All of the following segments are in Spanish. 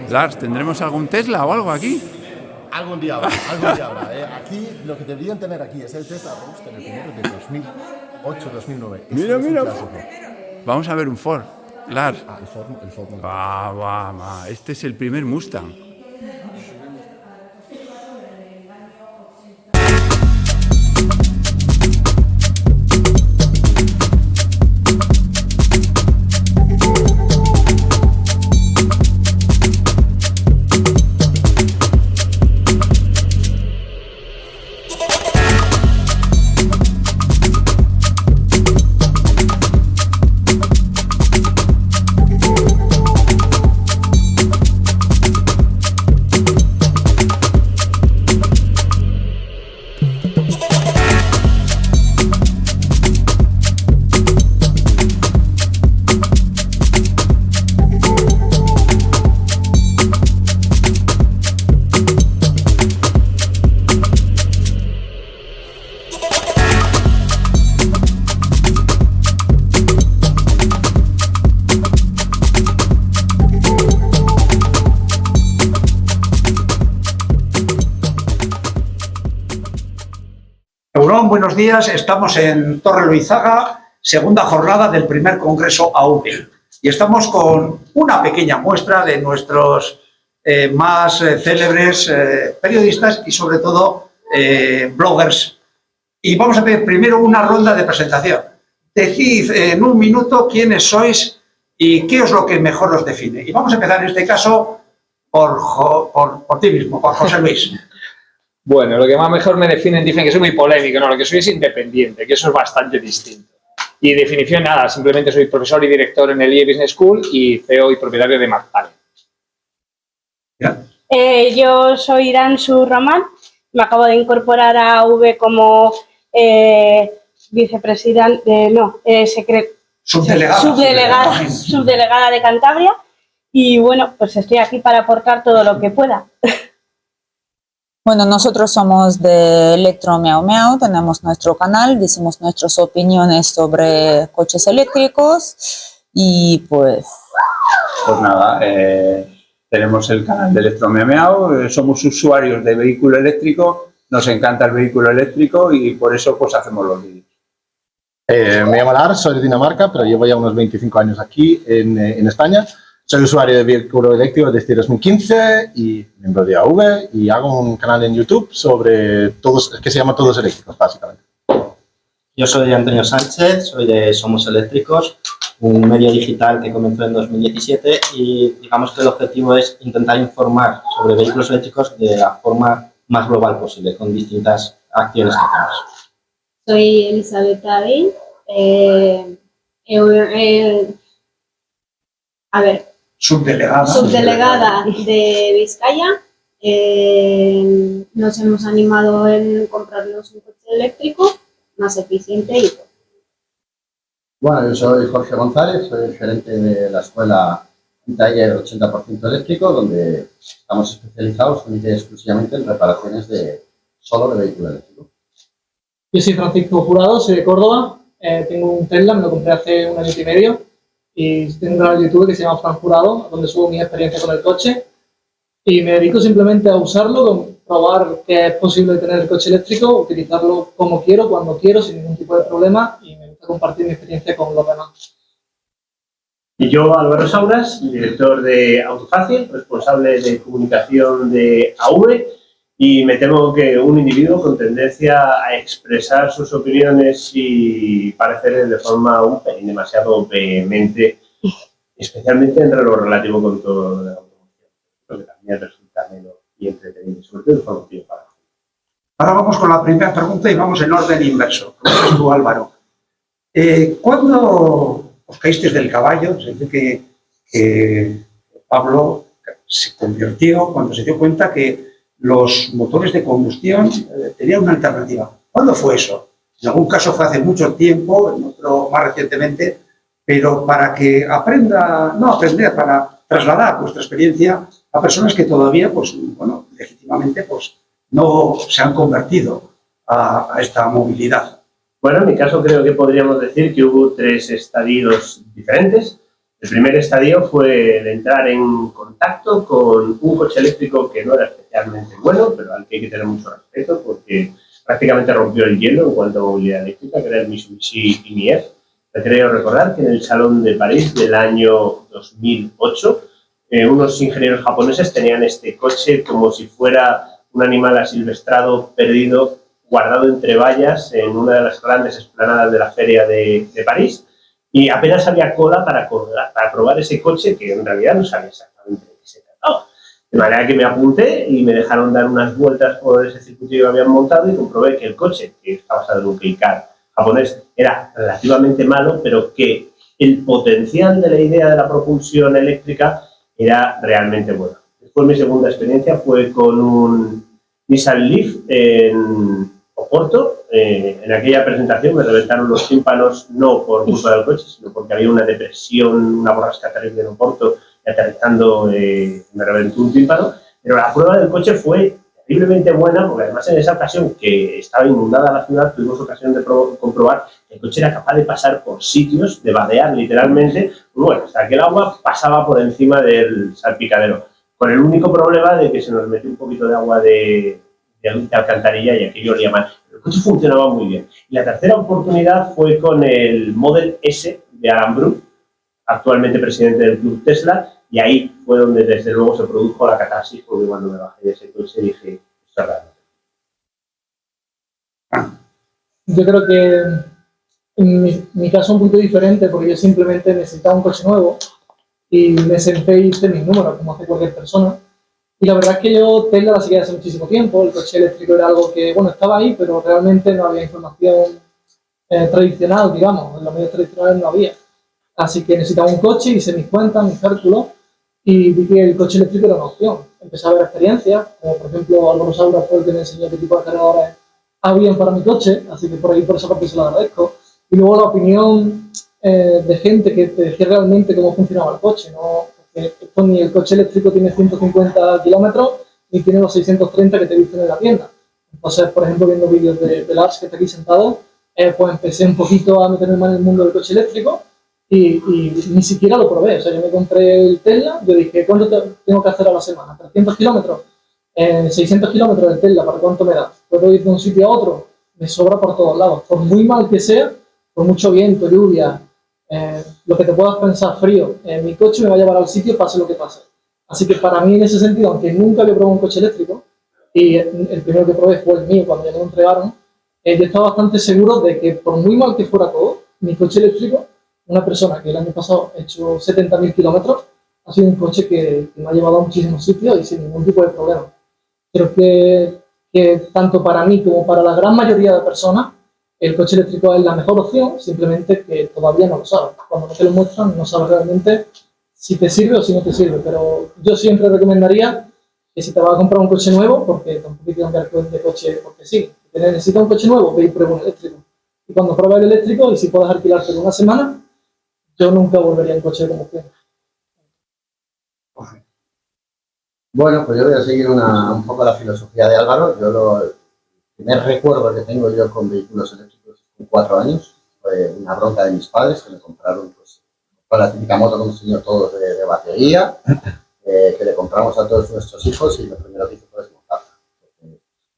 Lars, ¿tendremos algún Tesla o algo aquí? Algún día habrá, algún día habrá. Aquí, lo que deberían tener aquí es el Tesla Roadster, el primero de 2008-2009. Mira, mira. Vamos a ver un Ford. Lars. El Ford. Este es el primer Mustang. Buenos días, estamos en Torre Luizaga, segunda jornada del primer Congreso AV. Y estamos con una pequeña muestra de nuestros más célebres periodistas y sobre todo bloggers. Y vamos a ver primero una ronda de presentación. Decid en un minuto quiénes sois y qué es lo que mejor os define. Y vamos a empezar en este caso por ti mismo, por José Luis. Bueno, lo que más mejor me definen, dicen que soy muy polémico, no, lo que soy es independiente, que eso es bastante distinto. Y en definición, nada, simplemente soy profesor y director en el IE Business School y CEO y propietario de Martani. Yo soy Iransu Román, me acabo de incorporar a AV como subdelegada de Cantabria y bueno, pues estoy aquí para aportar todo lo que pueda. Bueno, nosotros somos de Electro Miau Miau, tenemos nuestro canal, decimos nuestras opiniones sobre coches eléctricos y pues... Pues nada, tenemos el canal de Electro Miau Miau, somos usuarios de vehículo eléctrico, nos encanta el vehículo eléctrico y por eso pues hacemos los vídeos. Me llamo Lars, soy de Dinamarca, pero llevo ya unos 25 años aquí en España. Soy usuario de vehículo eléctrico desde 2015 y miembro de AV y hago un canal en YouTube sobre todos, que se llama Todos Eléctricos, básicamente. Yo soy Antonio Sánchez, soy de Somos Eléctricos, un medio digital que comenzó en 2017 y digamos que el objetivo es intentar informar sobre vehículos eléctricos de la forma más global posible, con distintas acciones que hacemos. Soy Elizabeth David, subdelegada de Vizcaya. Nos hemos animado en comprarnos un coche eléctrico más eficiente y todo. Bueno, yo soy Jorge González, soy el gerente de la escuela Taller 80% eléctrico, donde estamos especializados únicamente y exclusivamente en reparaciones solo de vehículo eléctrico. Yo soy Francisco Jurado, soy de Córdoba, tengo un Tesla, me lo compré hace 1 año y medio. Y tengo un canal de YouTube que se llama Fran Jurado, donde subo mi experiencia con el coche. Y me dedico simplemente a usarlo, probar que es posible tener el coche eléctrico, utilizarlo como quiero, cuando quiero, sin ningún tipo de problema. Y me gusta compartir mi experiencia con los demás. Y yo, Álvaro Sauras, director de Autofácil, responsable de comunicación de AV. Y me temo que un individuo con tendencia a expresar sus opiniones y pareceres de forma un pelín demasiado vehemente, especialmente en lo relativo con todo lo de la automoción, lo que también resulta menos y entretenido, sobre todo informativo para nosotros. Ahora vamos con la primera pregunta y vamos en orden inverso. ¿Cómo es tú, Álvaro? ¿Cuándo os caísteis del caballo? Es decir, que Pablo se convirtió cuando se dio cuenta que los motores de combustión tenían una alternativa. ¿Cuándo fue eso? En algún caso fue hace mucho tiempo, en otro más recientemente, pero para que para trasladar vuestra experiencia a personas que todavía, pues, bueno, legítimamente, pues, no se han convertido a esta movilidad. Bueno, en mi caso creo que podríamos decir que hubo 3 estadios diferentes. El primer estadio fue de entrar en contacto con un coche eléctrico que no era especialmente bueno, pero al que hay que tener mucho respeto porque prácticamente rompió el hielo en cuanto a movilidad eléctrica, que era el Mitsubishi IMIEF. Creo recordar que en el Salón de París del año 2008 unos ingenieros japoneses tenían este coche como si fuera un animal asilvestrado perdido, guardado entre vallas en una de las grandes explanadas de la feria de París, y apenas había cola para probar ese coche que en realidad no sabía exactamente de qué se trataba. De manera que me apunté y me dejaron dar unas vueltas por ese circuito que habían montado y comprobé que el coche, que está basado en un Kei-Car japonés, era relativamente malo, pero que el potencial de la idea de la propulsión eléctrica era realmente bueno. Después mi segunda experiencia fue con un Nissan Leaf en Oporto. En aquella presentación me reventaron los tímpanos no por culpa del coche, sino porque había una depresión, una borrasca terrible en Oporto y aterrizando me reventó un tímpano. Pero la prueba del coche fue terriblemente buena, porque además en esa ocasión que estaba inundada la ciudad tuvimos ocasión de comprobar que el coche era capaz de pasar por sitios, de vadear literalmente, bueno, hasta que el agua pasaba por encima del salpicadero, con el único problema de que se nos metió un poquito de agua de alcantarilla y aquello olía mal. El coche funcionaba muy bien. Y la tercera oportunidad fue con el Model S de Alan Bruck, actualmente presidente del Club Tesla, y ahí fue donde desde luego se produjo la catarsis, porque cuando me bajé de ese coche dije, esto es raro. Yo creo que en mi caso es un poquito diferente, porque yo simplemente necesitaba un coche nuevo y me senté y hice mis números, como hace cualquier persona. Y la verdad es que yo Tesla la seguía hace muchísimo tiempo, el coche eléctrico era algo que, bueno, estaba ahí, pero realmente no había información tradicional, digamos, en los medios tradicionales no había. Así que necesitaba un coche, hice mis cuentas, mis cálculos, y vi que el coche eléctrico era una opción. Empecé a ver experiencias, como por ejemplo Álvaro Saura fue el que me enseñó qué tipo de cargadores habían para mi coche, así que por esa parte se lo agradezco. Y luego la opinión de gente que te decía realmente cómo funcionaba el coche, ¿no? Porque esto ni el coche eléctrico tiene 150 kilómetros, ni tiene los 630 que te dicen en la tienda. Entonces, por ejemplo, viendo vídeos de Lars, que está aquí sentado, pues empecé un poquito a meterme más en el mundo del coche eléctrico y ni siquiera lo probé. O sea, yo me compré el Tesla, yo dije, ¿cuánto tengo que hacer a la semana? ¿300 kilómetros? 600 kilómetros del Tesla, ¿para cuánto me da? ¿Puedo ir de un sitio a otro? Me sobra por todos lados. Por muy mal que sea, por mucho viento, lluvia, lo que te puedas pensar, frío, mi coche me va a llevar al sitio pase lo que pase. Así que para mí en ese sentido, aunque nunca había probado un coche eléctrico, y el primero que probé fue el mío cuando ya me lo entregaron, yo estaba bastante seguro de que por muy mal que fuera todo, mi coche eléctrico, una persona que el año pasado ha hecho 70.000 kilómetros, ha sido un coche que me ha llevado a muchísimos sitios y sin ningún tipo de problema. Creo que tanto para mí como para la gran mayoría de personas, el coche eléctrico es la mejor opción, simplemente que todavía no lo sabes. Cuando no te lo muestran, no sabes realmente si te sirve o si no te sirve. Pero yo siempre recomendaría que si te vas a comprar un coche nuevo, porque tampoco hay que cambiar de coche porque sí, si necesitas un coche nuevo, ve y prueba un eléctrico. Y cuando pruebas el eléctrico, y si puedes alquilarte una semana, yo nunca volvería en coche de combustión. Bueno, pues yo voy a seguir un poco la filosofía de Álvaro. El primer recuerdo que tengo yo con vehículos eléctricos con 4 años fue una bronca de mis padres que me compraron pues, la típica moto que hemos tenido todos de batería, que le compramos a todos nuestros hijos y lo primero que hice fue desmontarla.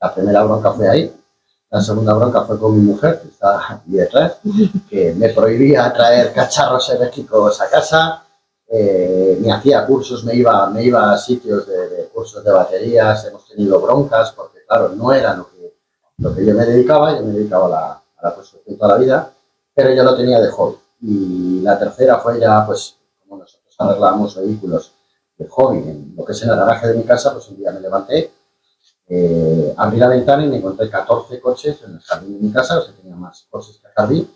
La primera bronca fue ahí. La segunda bronca fue con mi mujer, que está aquí detrás, que me prohibía traer cacharros eléctricos a casa. Me hacía cursos, me iba a sitios de cursos de baterías, hemos tenido broncas, porque claro, no era lo que yo me dedicaba a la construcción toda la vida, pero yo lo tenía de hobby. Y la tercera fue ya, pues, como nosotros arreglamos vehículos de hobby en lo que es en el garaje de mi casa, pues un día me levanté, abrí la ventana y me encontré 14 coches en el jardín de mi casa, o sea, tenía más coches que jardín,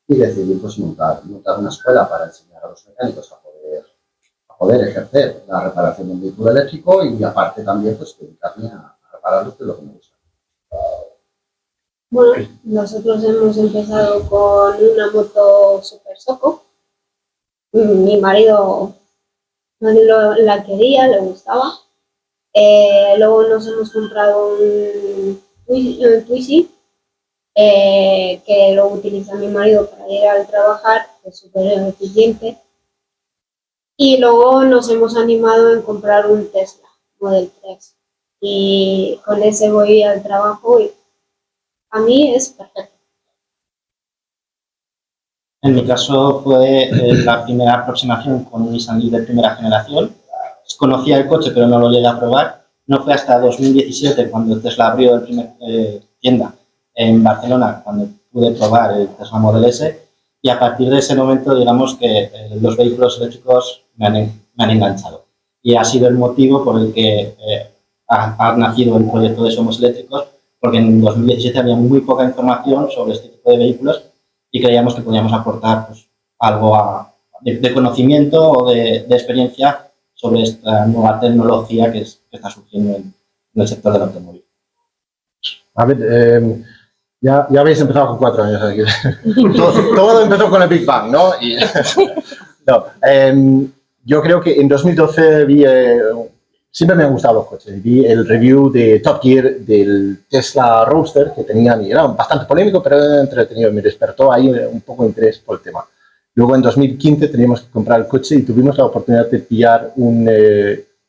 y decidí pues montar una escuela para enseñar a los mecánicos a poder ejercer la reparación de un vehículo eléctrico y aparte también pues dedicarme a repararlos, que es lo que me gusta. Bueno, nosotros hemos empezado con una moto Super Soco. Mi marido la quería, le gustaba. Luego nos hemos comprado un Twizy, que lo utiliza mi marido para ir al trabajar, es súper eficiente. Y luego nos hemos animado en comprar un Tesla Model 3. Y con ese voy al trabajo y a mí es perfecto. En mi caso fue la primera aproximación con un Nissan Leaf de primera generación. Conocía el coche, pero no lo llegué a probar. No fue hasta 2017, cuando Tesla abrió el primer tienda en Barcelona, cuando pude probar el Tesla Model S. Y a partir de ese momento, digamos que los vehículos eléctricos me han enganchado. Y ha sido el motivo por el que ha nacido el proyecto de Somos Eléctricos, porque en 2017 había muy poca información sobre este tipo de vehículos y creíamos que podíamos aportar pues, algo de conocimiento o de experiencia sobre esta nueva tecnología que está surgiendo en el sector del automóvil. A ver, ya habéis empezado con 4 años aquí. todo empezó con el Big Bang, ¿no? Y, no, yo creo que en 2012 vi, siempre me han gustado los coches, vi el review de Top Gear del Tesla Roadster que tenían, y era bastante polémico, pero era entretenido, me despertó ahí un poco de interés por el tema. Luego en 2015 teníamos que comprar el coche y tuvimos la oportunidad de pillar un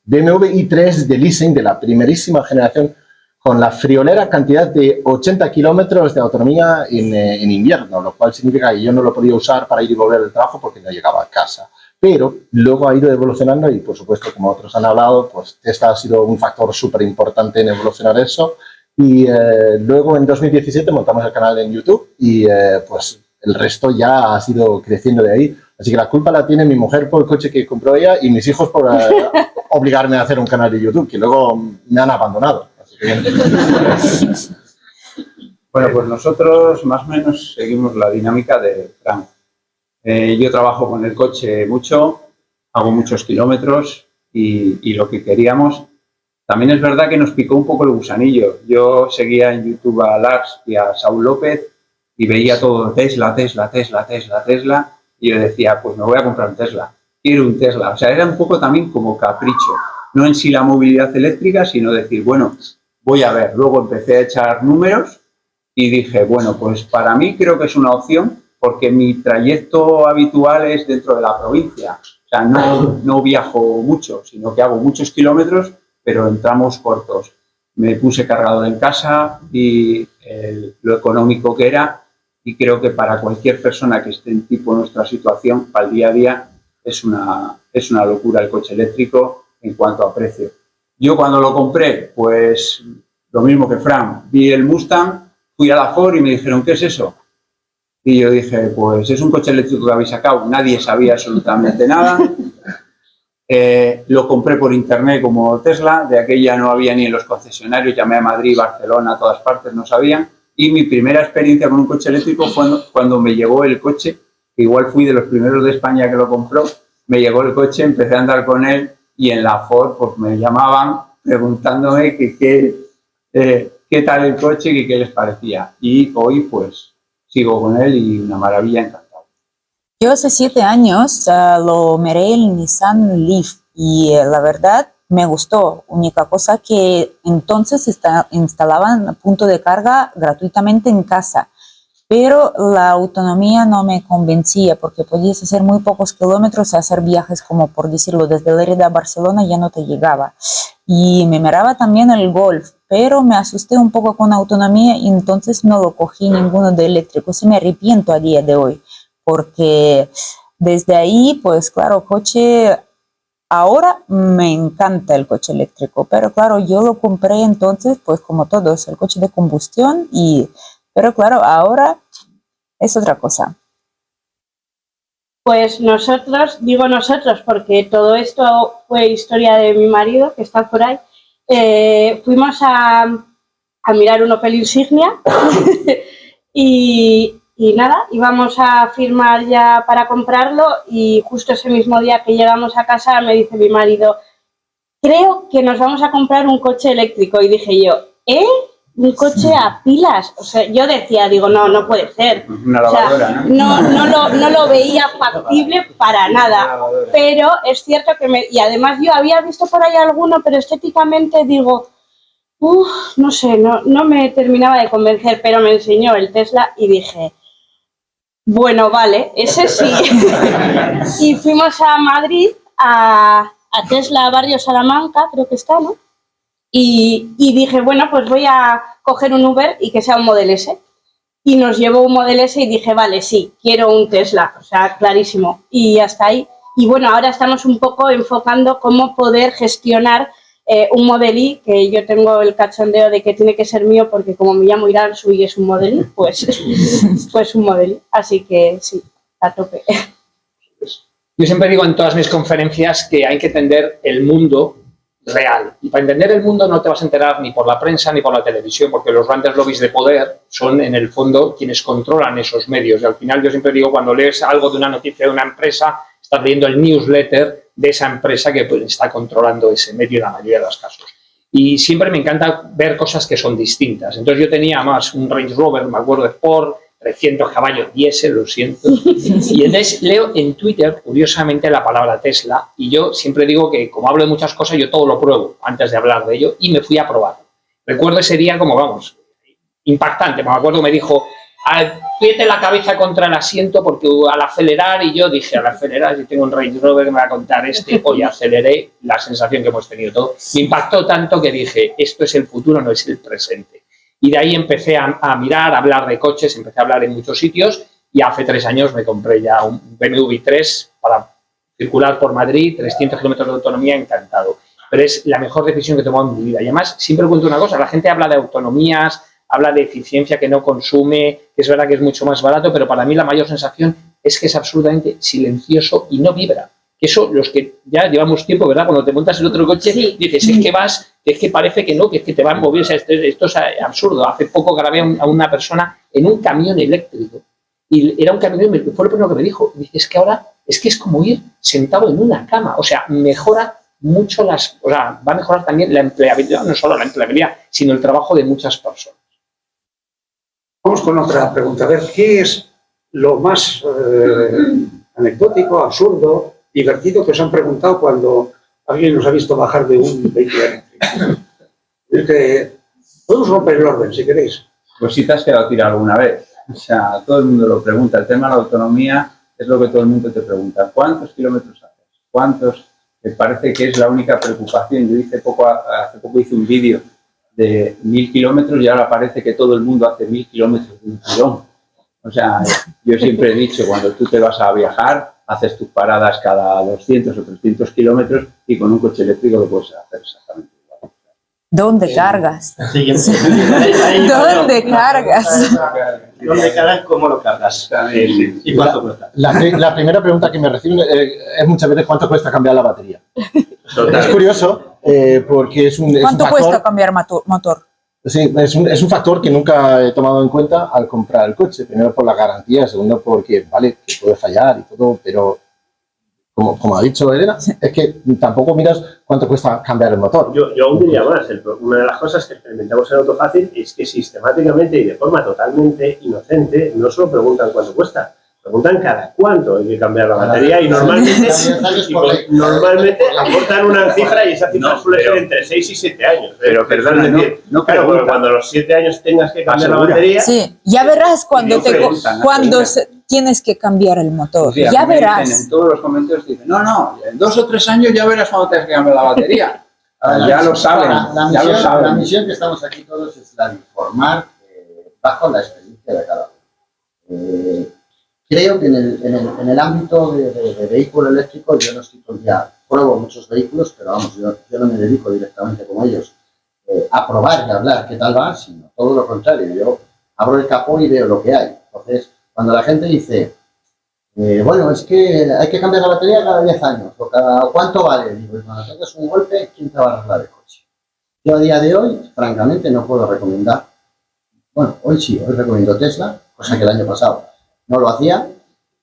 BMW i3 de leasing de la primerísima generación con la friolera cantidad de 80 kilómetros de autonomía en invierno, lo cual significa que yo no lo podía usar para ir y volver al trabajo porque no llegaba a casa. Pero luego ha ido evolucionando y, por supuesto, como otros han hablado, pues Tesla ha sido un factor súper importante en evolucionar eso. Y luego en 2017 montamos el canal en YouTube y pues el resto ya ha sido creciendo de ahí. Así que la culpa la tiene mi mujer por el coche que compró ella y mis hijos por obligarme a hacer un canal de YouTube, que luego me han abandonado. Así que Bueno, pues nosotros más o menos seguimos la dinámica de Frank. Yo trabajo con el coche mucho, hago muchos kilómetros y lo que queríamos. También es verdad que nos picó un poco el gusanillo. Yo seguía en YouTube a Lars y a Saúl López y veía todo Tesla, Tesla, Tesla, Tesla, Tesla. Y yo decía, pues me voy a comprar un Tesla. Quiero un Tesla. O sea, era un poco también como capricho. No en sí la movilidad eléctrica, sino decir, bueno, voy a ver. Luego empecé a echar números y dije, bueno, pues para mí creo que es una opción porque mi trayecto habitual es dentro de la provincia. O sea, no viajo mucho, sino que hago muchos kilómetros, pero en tramos cortos. Me puse cargador en casa y lo económico que era, y creo que para cualquier persona que esté en tipo nuestra situación, para el día a día, es una locura el coche eléctrico en cuanto a precio. Yo cuando lo compré, pues lo mismo que Fran, vi el Mustang, fui a la Ford y me dijeron, ¿qué es eso? Y yo dije, pues es un coche eléctrico que habéis sacado, nadie sabía absolutamente nada. Lo compré por internet como Tesla, de aquella no había ni en los concesionarios, llamé a Madrid, Barcelona, a todas partes, no sabían. Y mi primera experiencia con un coche eléctrico fue cuando me llegó el coche, que igual fui de los primeros de España que lo compró, me llegó el coche, empecé a andar con él y en la Ford pues me llamaban preguntándome qué tal el coche y qué les parecía. Y hoy pues sigo con él y una maravilla, encantado. Yo hace 7 años lo miré el Nissan Leaf y la verdad me gustó. Única cosa que entonces instalaban punto de carga gratuitamente en casa, pero la autonomía no me convencía porque podías hacer muy pocos kilómetros y hacer viajes como, por decirlo, desde Lérida a Barcelona ya no te llegaba. Y me miraba también el Golf, pero me asusté un poco con autonomía y entonces no lo cogí ninguno de eléctricos y me arrepiento a día de hoy porque desde ahí, pues claro, coche... Ahora me encanta el coche eléctrico, pero claro, yo lo compré entonces, pues como todos, el coche de combustión, pero claro, ahora es otra cosa. Pues nosotros, digo nosotros porque todo esto fue historia de mi marido, que está por ahí, fuimos a mirar un Opel Insignia y nada, íbamos a firmar ya para comprarlo y justo ese mismo día que llegamos a casa me dice mi marido, creo que nos vamos a comprar un coche eléctrico. Y dije yo, ¿un coche a pilas? O sea, yo decía, digo, no puede ser. Una lavadora, o sea, no lo veía factible para nada. Pero es cierto que y además yo había visto por ahí alguno, pero estéticamente digo, no sé, no me terminaba de convencer, pero me enseñó el Tesla y dije, bueno, vale, ese sí. Y fuimos a Madrid a Tesla Barrio Salamanca, creo que está, ¿no? Y dije, bueno, pues voy a coger un Uber y que sea un Model S. Y nos llevó un Model S y dije, vale, sí, quiero un Tesla, o sea, clarísimo. Y hasta ahí. Y bueno, ahora estamos un poco enfocando cómo poder gestionar un Model Y, que yo tengo el cachondeo de que tiene que ser mío porque como me llamo Iranzu y es un Model Y, pues un Model Y. Así que sí, a tope. Yo siempre digo en todas mis conferencias que hay que entender el mundo real. Y para entender el mundo no te vas a enterar ni por la prensa ni por la televisión, porque los grandes lobbies de poder son, en el fondo, quienes controlan esos medios. Y al final yo siempre digo, cuando lees algo de una noticia de una empresa, estás leyendo el newsletter de esa empresa que pues, está controlando ese medio en la mayoría de los casos. Y siempre me encanta ver cosas que son distintas. Entonces yo tenía más un Range Rover, me acuerdo, de Sport, 300 caballos diésel, lo siento. Y entonces leo en Twitter, curiosamente, la palabra Tesla, y yo siempre digo que, como hablo de muchas cosas, yo todo lo pruebo antes de hablar de ello, y me fui a probar. Recuerdo ese día como, vamos, impactante. Me acuerdo que me dijo, apriete la cabeza contra el asiento porque al acelerar, y yo dije, al acelerar, si tengo un Range Rover que me va a contar hoy aceleré, la sensación que hemos tenido todo. Me impactó tanto que dije, esto es el futuro, no es el presente. Y de ahí empecé a mirar, a hablar de coches, empecé a hablar en muchos sitios y hace 3 años me compré ya un BMW i3 para circular por Madrid, 300 kilómetros de autonomía, encantado. Pero es la mejor decisión que he tomado en mi vida. Y además, siempre cuento una cosa, la gente habla de autonomías, habla de eficiencia que no consume, que es verdad que es mucho más barato, pero para mí la mayor sensación es que es absolutamente silencioso y no vibra. Eso, los que ya llevamos tiempo, ¿verdad? Cuando te montas el otro coche, sí, dices, es que vas, es que parece que no, que es que te van a mover. O sea, esto es absurdo. Hace poco grabé a una persona en un camión eléctrico. Y era un camión, fue lo primero que me dijo. Dice, es que ahora, es que es como ir sentado en una cama. O sea, mejora mucho o sea, va a mejorar también la empleabilidad, no solo la empleabilidad, sino el trabajo de muchas personas. Vamos con otra pregunta. A ver, ¿qué es lo más anecdótico, absurdo, divertido que os han preguntado cuando alguien nos ha visto bajar de un vehículo eléctrico? Es que podemos romper el orden, si queréis. Pues si te has quedado tirado alguna vez. O sea, todo el mundo lo pregunta. El tema de la autonomía es lo que todo el mundo te pregunta. ¿Cuántos kilómetros haces? ¿Cuántos? Me parece que es la única preocupación. Yo hace poco hice un vídeo de 1000 kilómetros y ahora parece que todo el mundo hace 1000 kilómetros de un tirón. O sea, yo siempre he dicho, cuando tú te vas a viajar, haces tus paradas cada 200 o 300 kilómetros y con un coche eléctrico lo puedes hacer exactamente igual. ¿Dónde cargas? ¿Dónde cargas? ¿Dónde cargas? ¿Cómo lo cargas? ¿Y cuánto cuesta? La primera pregunta que me reciben es muchas veces cuánto cuesta cambiar la batería. Total. Es curioso porque es un ¿Cuánto factor, cuesta cambiar motor? Sí, es un factor que nunca he tomado en cuenta al comprar el coche. Primero por la garantía, segundo porque, vale, que puede fallar y todo, pero como ha dicho Elena, es que tampoco miras cuánto cuesta cambiar el motor. Yo aún diría más. Una de las cosas que experimentamos en Autofácil es que sistemáticamente y de forma totalmente inocente no solo preguntan cuánto cuesta, preguntan cada cuánto hay que cambiar la batería y normalmente aportan una cifra y esa cifra suele ser entre 6 y 7 años. Pero perdona, claro, cuando a los 7 años tengas que cambiar la batería... Sí, ya verás cuando, cuando tienes que cambiar el motor. Sí, ya verás. En todos los comentarios dicen, no, en 2 o 3 años ya verás cuando tengas que cambiar la batería. Ya lo saben, La misión que estamos aquí todos es la de informar bajo la experiencia de cada uno. Creo que en el ámbito de vehículo eléctrico yo no estoy todavía, pruebo muchos vehículos, pero vamos, yo no me dedico directamente como ellos a probar y a hablar qué tal va, sino todo lo contrario. Yo abro el capó y veo lo que hay. Entonces, cuando la gente dice, bueno, es que hay que cambiar la batería cada 10 años, o ¿cuánto vale? Digo, cuando tengas un golpe, ¿quién te va a arreglar el coche? Yo a día de hoy, francamente, no puedo recomendar. Bueno, hoy sí, hoy recomiendo Tesla, cosa que el año pasado no lo hacía.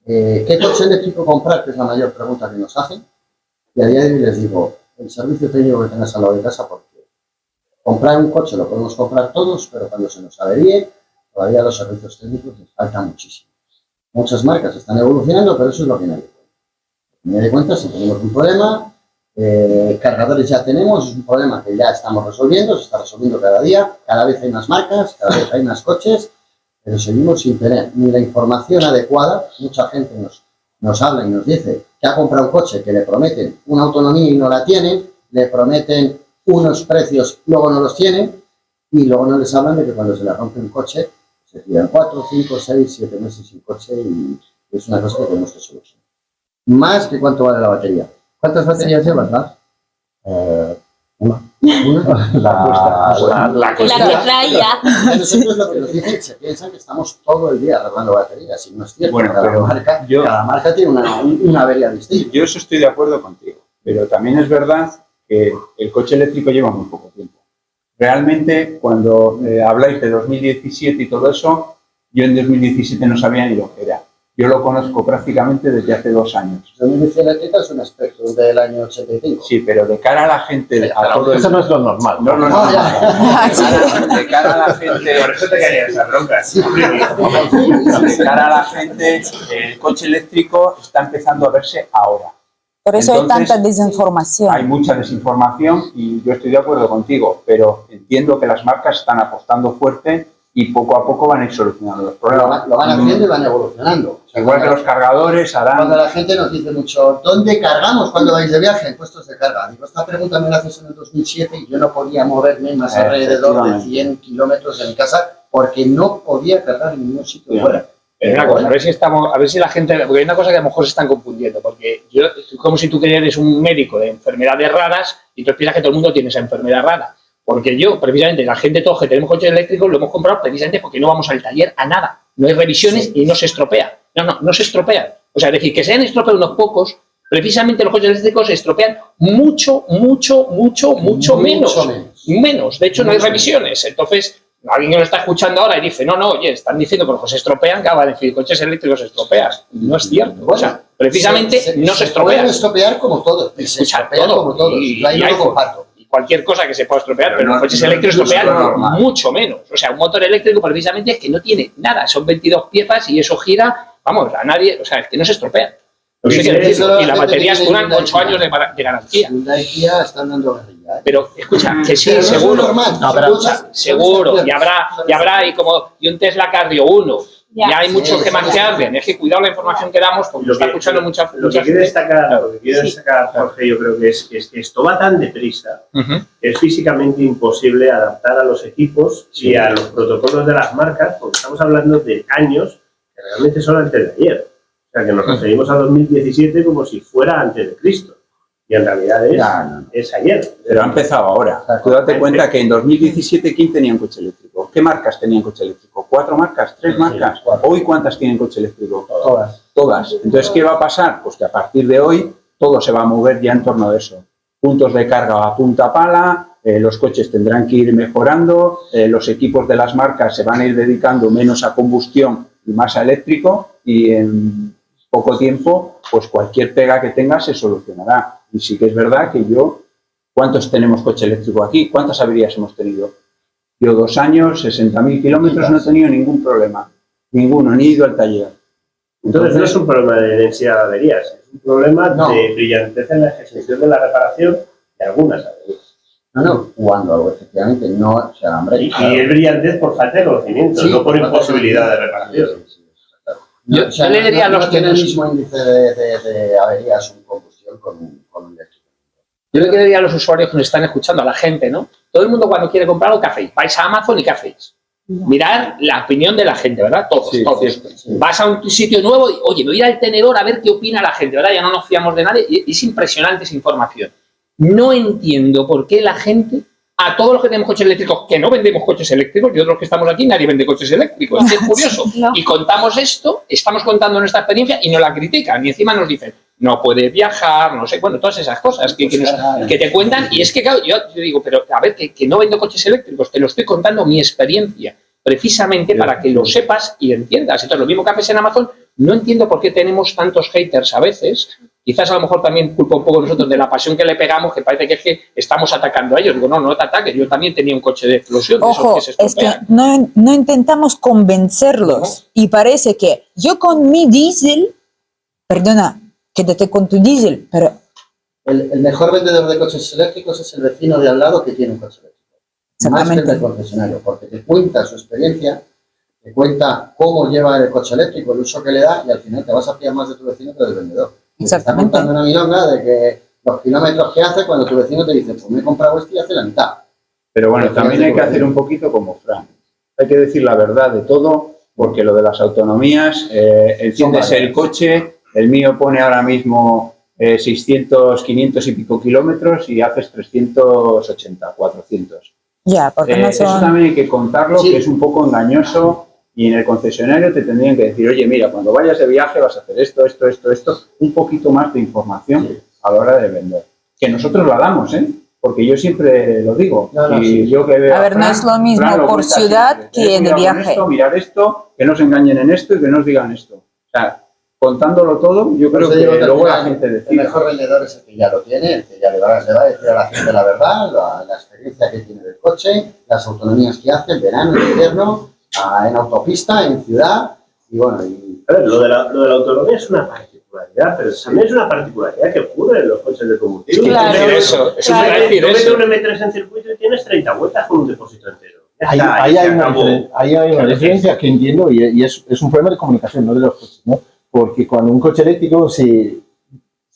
¿Qué coche eléctrico comprar? Que es la mayor pregunta que nos hacen. Y a día de hoy les digo, el servicio técnico que tengas al lado de casa, porque comprar un coche lo podemos comprar todos, pero cuando se nos averíe, todavía los servicios técnicos les faltan muchísimo. Muchas marcas están evolucionando, pero eso es lo que nadie cuenta. Nadie cuenta si tenemos un problema, cargadores ya tenemos, es un problema que ya estamos resolviendo, se está resolviendo cada día, cada vez hay más marcas, cada vez hay más coches, pero seguimos sin tener ni la información adecuada. Mucha gente nos habla y nos dice que ha comprado un coche que le prometen una autonomía y no la tiene, le prometen unos precios, luego no los tiene, y luego no les hablan de que cuando se le rompe un coche, se tiran 4, 5, 6, 7 meses sin coche y es una cosa que tenemos que solucionar. Más que cuánto vale la batería. ¿Cuántas baterías llevas, Lars? Una. La que traía. Nosotros lo que nos dicen, se piensan que estamos todo el día arreglando baterías, y no es cierto. Bueno, cada marca tiene una avería distinta. Yo eso estoy de acuerdo contigo, pero también es verdad que el coche eléctrico lleva muy poco tiempo. Realmente, cuando habláis de 2017 y todo eso, yo en 2017 no sabía ni lo que era. Yo lo conozco prácticamente desde hace 2 años. La bici eléctrica es un Spectrum del año 85. Sí, pero de cara a la gente... Eso no es lo normal. No, de cara a la gente... Por eso te caían esas broncas. De cara a la gente, el coche eléctrico está empezando a verse ahora. Por eso Entonces, hay tanta desinformación. Hay mucha desinformación y yo estoy de acuerdo contigo, pero entiendo que las marcas están apostando fuerte y poco a poco van a ir solucionando los problemas. Lo van haciendo y van evolucionando. O sea, igual que los cargadores harán... Cuando la gente nos dice mucho, ¿dónde cargamos cuando vais de viaje? En puestos de carga. Digo, esta pregunta me la haces en el 2007 y yo no podía moverme más alrededor de 100 kilómetros de mi casa porque no podía cargar en ningún sitio fuera. Pero una cosa, a ver si la gente, porque hay una cosa que a lo mejor se están confundiendo, porque yo, es como si tú eres un médico de enfermedades raras y tú piensas que todo el mundo tiene esa enfermedad rara. Porque yo, precisamente, la gente, todos que tenemos coches eléctricos, lo hemos comprado precisamente porque no vamos al taller a nada. No hay revisiones y no se estropea. No se estropean. O sea, es decir, que se han estropeado unos pocos, precisamente los coches eléctricos se estropean mucho menos. De hecho, no hay revisiones. Entonces, alguien que lo está escuchando ahora y dice, no, oye, están diciendo que los coches se estropean, que va a decir, coches eléctricos se estropean. No es cierto. Bueno, o sea, precisamente no se estropean. Se pueden estropear como todo. Se estropean como todo. Y ahí no lo comparto. Cualquier cosa que se pueda estropear, pero los coches eléctricos estropean mucho menos. O sea, un motor eléctrico precisamente es que no tiene nada, son 22 piezas y eso gira, vamos, a nadie, o sea, es que no se estropea. No sé qué decirlo. Y las baterías duran 8 años de garantía. Hyundai y Kia están dando guerrilla. Pero escucha, que sí, pero seguro. No, seguro, y habrá, y un Tesla Cardio 1. Ya hay muchos que más que hablen. Es que cuidado la información que damos, porque lo está escuchando mucha Lo que quiero destacar, Jorge, yo creo que es que esto va tan deprisa que es físicamente imposible adaptar a los equipos y a los protocolos de las marcas, porque estamos hablando de años que realmente son antes de ayer. O sea, que nos referimos a 2017 como si fuera antes de Cristo. Y en realidad es ayer. Pero ha empezado ahora. Tú date cuenta que en 2017, ¿quién tenía un coche eléctrico? ¿Qué marcas tenían coche eléctrico? ¿4 marcas? ¿3 marcas? ¿Hoy cuántas tienen coche eléctrico? Todas. Entonces, ¿qué va a pasar? Pues que a partir de hoy todo se va a mover ya en torno a eso. Puntos de carga a punta pala, los coches tendrán que ir mejorando, los equipos de las marcas se van a ir dedicando menos a combustión y más a eléctrico y en poco tiempo, pues cualquier pega que tenga se solucionará. Y sí que es verdad que ¿cuántos tenemos coche eléctrico aquí? ¿Cuántas averías hemos tenido? Yo 2 años, 60.000 kilómetros, no he tenido ningún problema. Ninguno, ni he ido al taller. Entonces no es un problema de densidad de averías, es un problema de brillantez en la ejecución de la reparación de algunas averías. Cuando algo efectivamente no... O sea, hombre, y es brillantez por falta de conocimiento, no por imposibilidad de reparación. Yo le diría a los que tiene el mismo índice de averías un combustión con un eléctrico. Yo le diría a los usuarios que nos están escuchando, a la gente, ¿no? Todo el mundo cuando quiere comprar algo, ¿qué hacéis? Vais a Amazon y ¿qué hacéis? Mirar la opinión de la gente, ¿verdad? Todos. Vas a un sitio nuevo y, oye, me voy al tenedor a ver qué opina la gente, ¿verdad? Ya no nos fiamos de nadie. Y es impresionante esa información. No entiendo por qué la gente, a todos los que tenemos coches eléctricos, que no vendemos coches eléctricos, y otros que estamos aquí, nadie vende coches eléctricos. Es curioso. Y contamos esto, estamos contando nuestra experiencia y nos la critican. Y encima nos dicen, no puedes viajar, no sé, bueno, todas esas cosas que te cuentan. Y es que, claro, yo digo, pero a ver, que no vendo coches eléctricos, te lo estoy contando mi experiencia, precisamente para que lo sepas y entiendas. Entonces, lo mismo que haces en Amazon, no entiendo por qué tenemos tantos haters a veces. Quizás a lo mejor también culpa un poco nosotros de la pasión que le pegamos, que parece que es que estamos atacando a ellos. Digo, no te ataques, yo también tenía un coche de explosión. Ojo, de esos que se es que no intentamos convencerlos. Y parece que yo con mi diésel, perdona, quédate con tu diésel, pero... El mejor vendedor de coches eléctricos es el vecino de al lado que tiene un coche eléctrico. Más que el del concesionario, porque te cuenta su experiencia, te cuenta cómo lleva el coche eléctrico, el uso que le da, y al final te vas a fiar más de tu vecino que del vendedor. Está Exactamente. contando una milonga de que los kilómetros que hace cuando tu vecino te dice, pues me he comprado esto y hace la mitad. Pero bueno, también hay que hacer un poquito como Fran. Hay que decir la verdad de todo, porque lo de las autonomías, enciendes el coche, el mío pone ahora mismo 600, 500 y pico kilómetros y haces 380, 400. Ya, porque no Eso son... también hay que contarlo, que es un poco engañoso, y en el concesionario te tendrían que decir, oye, mira, cuando vayas de viaje vas a hacer esto, un poquito más de información a la hora de vender. Que nosotros la damos, ¿eh? Porque yo siempre lo digo. Yo que veo A ver, no es lo mismo Fran lo por cuenta ciudad siempre, que de cuidado con viaje. esto, mirar esto, que no se engañen en esto y que no os digan esto. O sea, contándolo todo, yo creo que luego la gente El decide. mejor vendedor es el que ya lo tiene, el que ya le va a decir a la gente la verdad, la experiencia que tiene del coche, las autonomías que hace en verano, en invierno, en autopista, en ciudad, y bueno, A ver, lo de la autonomía es una particularidad, pero también es una particularidad que ocurre en los coches de combustible. Claro, eso Tú metes un M3 en circuito y tienes 30 vueltas con un depósito entero. Ya está, Ahí se hay acabó. una diferencia que entiendo y es un problema de comunicación, no de los coches, ¿no? Porque cuando un coche eléctrico se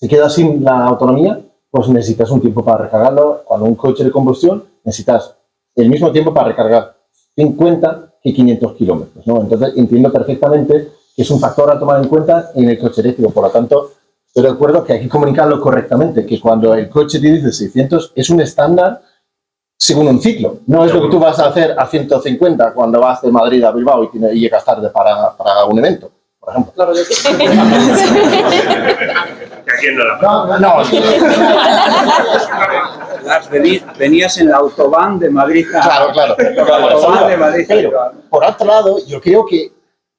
queda sin la autonomía, pues necesitas un tiempo para recargarlo. Cuando un coche de combustión necesitas el mismo tiempo para recargar 50 que 500 kilómetros, ¿no? Entonces entiendo perfectamente que es un factor a tomar en cuenta en el coche eléctrico. Por lo tanto, estoy de acuerdo que hay que comunicarlo correctamente, que cuando el coche te dice 600 es un estándar según un ciclo. No es lo que tú vas a hacer a 150 cuando vas de Madrid a Bilbao y llegas tarde para un evento, por ejemplo. Claro que sí. ¿Que a quién no la pasa? No. Venías en la autobahn de Madrid a... Claro. La autobahn de Madrid a Pero, Bilbao. por otro lado, yo creo que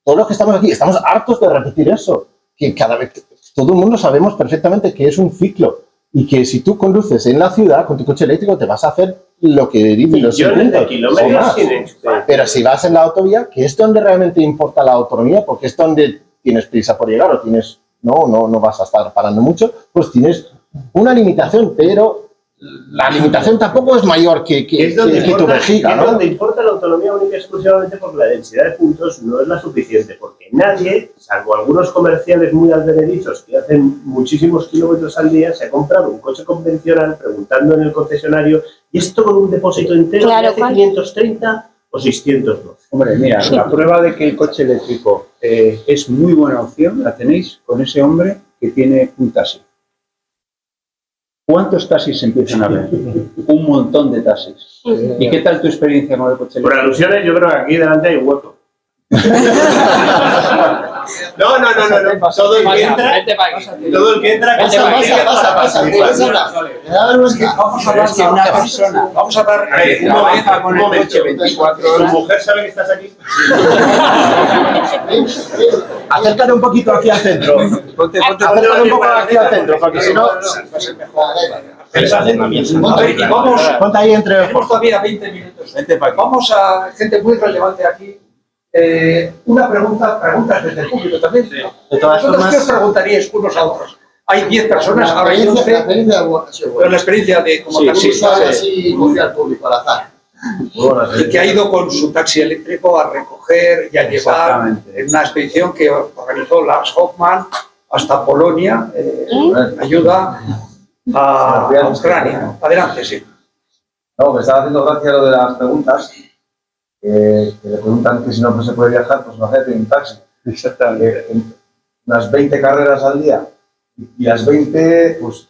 todos los que estamos aquí estamos hartos de repetir eso, que cada vez todo el mundo sabemos perfectamente que es un ciclo y que si tú conduces en la ciudad con tu coche eléctrico te vas a hacer lo que dicen los Millones de 50 kilómetros o más. sin enchufar. Pero si vas en la autovía, que es donde realmente importa la autonomía, porque es donde tienes prisa por llegar o tienes no vas a estar parando mucho, pues tienes una limitación, pero la limitación tampoco es mayor que tu vejiga, es ¿no? donde importa la autonomía única y exclusivamente porque la densidad de puntos no es la suficiente, porque nadie, salvo algunos comerciales muy advenedizos que hacen muchísimos kilómetros al día, se ha comprado un coche convencional preguntando en el concesionario, ¿y esto con un depósito entero Claro, que hace 530 o 612? Hombre, mira, la prueba de que el coche eléctrico es muy buena opción la tenéis con ese hombre que tiene un taxi. ¿Cuántos taxis se empiezan a ver? Un montón de taxis. ¿Y qué tal tu experiencia con el coche Por eléctrico? alusiones, yo creo que aquí delante hay un hueco. No. Todo el que entra, Vamos a hablar. Trabaja con el coche 24 ¿Tu horas. mujer sabe que estás aquí? Acércate un poquito aquí al centro. Acércate un poco aquí al centro, porque si no... A ver, y vamos. Ponte ahí entre... Tenemos todavía 20 minutos. Vamos a gente muy relevante aquí. Preguntas desde el público también. De todas ¿Vosotros formas, qué os preguntaríais unos a otros? Hay 10 personas, ahora hay 11. Pero la experiencia de como taxista así, muy al público, al azar. y que ha ido con su taxi eléctrico a recoger y a llevar Exactamente. en una expedición que organizó Lars Hoffmann hasta Polonia, ayuda a Ucrania. Adelante, sí. No, me estaba haciendo gracia lo de las preguntas, que le preguntan que si no se puede viajar, pues imagínate en un taxi. Exactamente. Unas 20 carreras al día, y las 20, pues,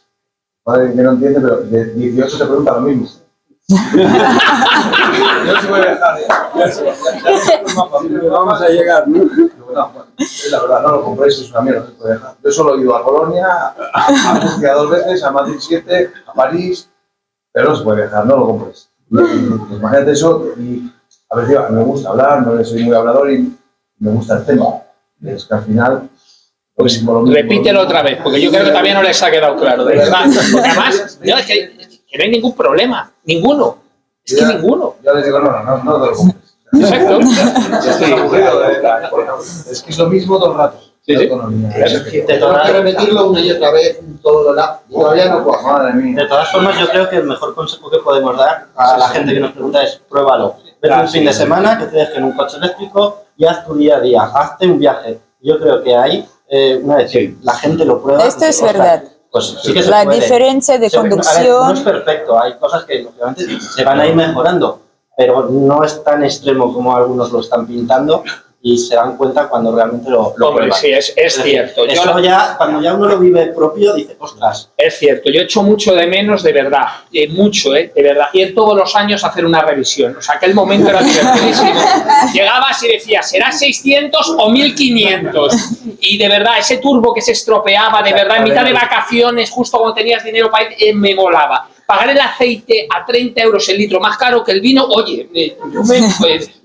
madre que no entiende, pero de 18 te pregunta lo mismo. Yo sí voy a viajar, Vamos a llegar, ¿no? Es la verdad, no lo compréis, es una mierda, no se puede viajar. Yo solo he ido a Colonia, a Murcia 2 veces, a Madrid 7, a París, pero no se puede viajar, no lo compréis. Imagínate eso, y a ver, tío, me gusta hablar, no soy muy hablador y me gusta el tema. Es que al final... Pues repítelo otra vez, porque yo creo que todavía no les ha quedado claro, de verdad. Porque además, no, es que no hay ningún problema, ninguno. Es que ninguno. Yo les digo, no te lo compres. Exacto. Es aburrido, es que es lo mismo todo el rato. Sí, sí. Te tengo que repetirlo una y otra vez, todo la todavía no puedo. Madre mía. de todas formas, yo creo que el mejor consejo que podemos dar a la gente que nos pregunta es pruébalo. Vete un fin de semana, que te dejen un coche eléctrico y haz tu día a día. Hazte un viaje. Yo creo que ahí una vez que la gente lo prueba... Esto es dice, verdad. Pues sí que se La puede. diferencia de A ver, conducción... no es perfecto, hay cosas que lógicamente se van a ir mejorando, pero no es tan extremo como algunos lo están pintando y se dan cuenta cuando realmente lo Hombre, prueban. sí, es cierto. Eso ya, cuando ya uno lo vive propio, dice, ostras. Es cierto, yo echo mucho de menos, de verdad, mucho, de verdad, ir todos los años a hacer una revisión. O sea, aquel momento era divertidísimo. Llegabas y decías, ¿será 600 o 1500? Y de verdad, ese turbo que se estropeaba, de verdad, en mitad de vacaciones, justo cuando tenías dinero para ir, me molaba. Pagar el aceite a 30 euros el litro, más caro que el vino, oye,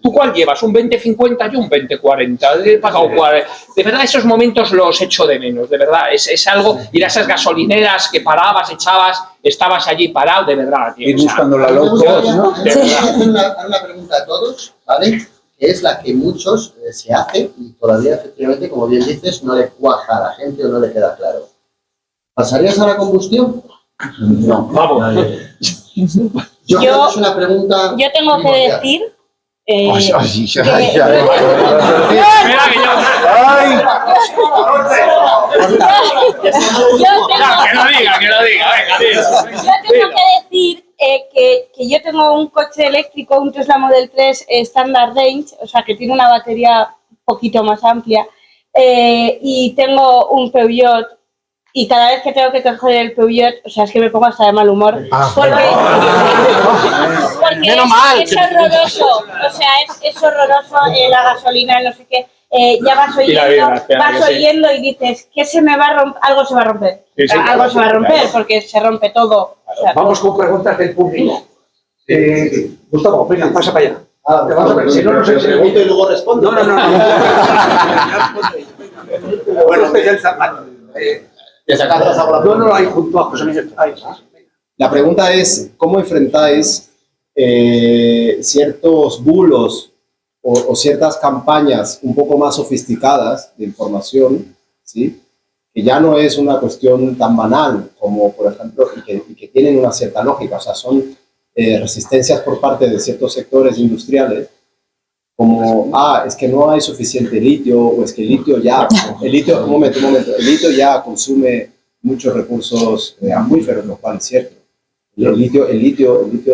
¿tú cuál llevas? ¿Un 20-50? Yo un 20-40, he pagado 40. De verdad, esos momentos los echo de menos, de verdad, es algo, ir a esas gasolineras que parabas, echabas, estabas allí parado, de verdad, tío. Ir buscando la loco, ¿no? Voy a hacer una pregunta a todos, ¿vale? Que es la que muchos se hacen y todavía, efectivamente, como bien dices, no le cuaja a la gente o no le queda claro. ¿Pasarías a la combustión? No. Vamos. Yo creo que es una pregunta. Yo tengo que primordial. decir. Que lo diga, venga, Yo tengo que decir que yo tengo un coche eléctrico, un Tesla Model 3 Standard Range, o sea que tiene una batería un poquito más amplia, y tengo un Peugeot, y cada vez que tengo que coger el Peugeot, o sea, es que me pongo hasta de mal humor, porque es horroroso, o sea, es horroroso la gasolina, no sé qué. Ya vas oyendo y dices, ¿qué se me va a romper? Algo se va a romper. Sí, sí, algo se va a romper, claro. porque se rompe todo. O sea, Vamos con preguntas del público. Gustavo, venga, pasa para allá. Vamos a ver, si no, no sé si pregunto y luego respondo. No. Bueno, este ya el zapato. No, ahí junto a José Miguel. Ahí está. La pregunta es, ¿cómo enfrentáis ciertos bulos o ciertas campañas un poco más sofisticadas de información, ¿sí? Que ya no es una cuestión tan banal como, por ejemplo, y que tienen una cierta lógica, o sea, son resistencias por parte de ciertos sectores industriales, como, es que no hay suficiente litio, o es que el litio, un momento, el litio ya consume muchos recursos acuíferos, lo cual es cierto. El litio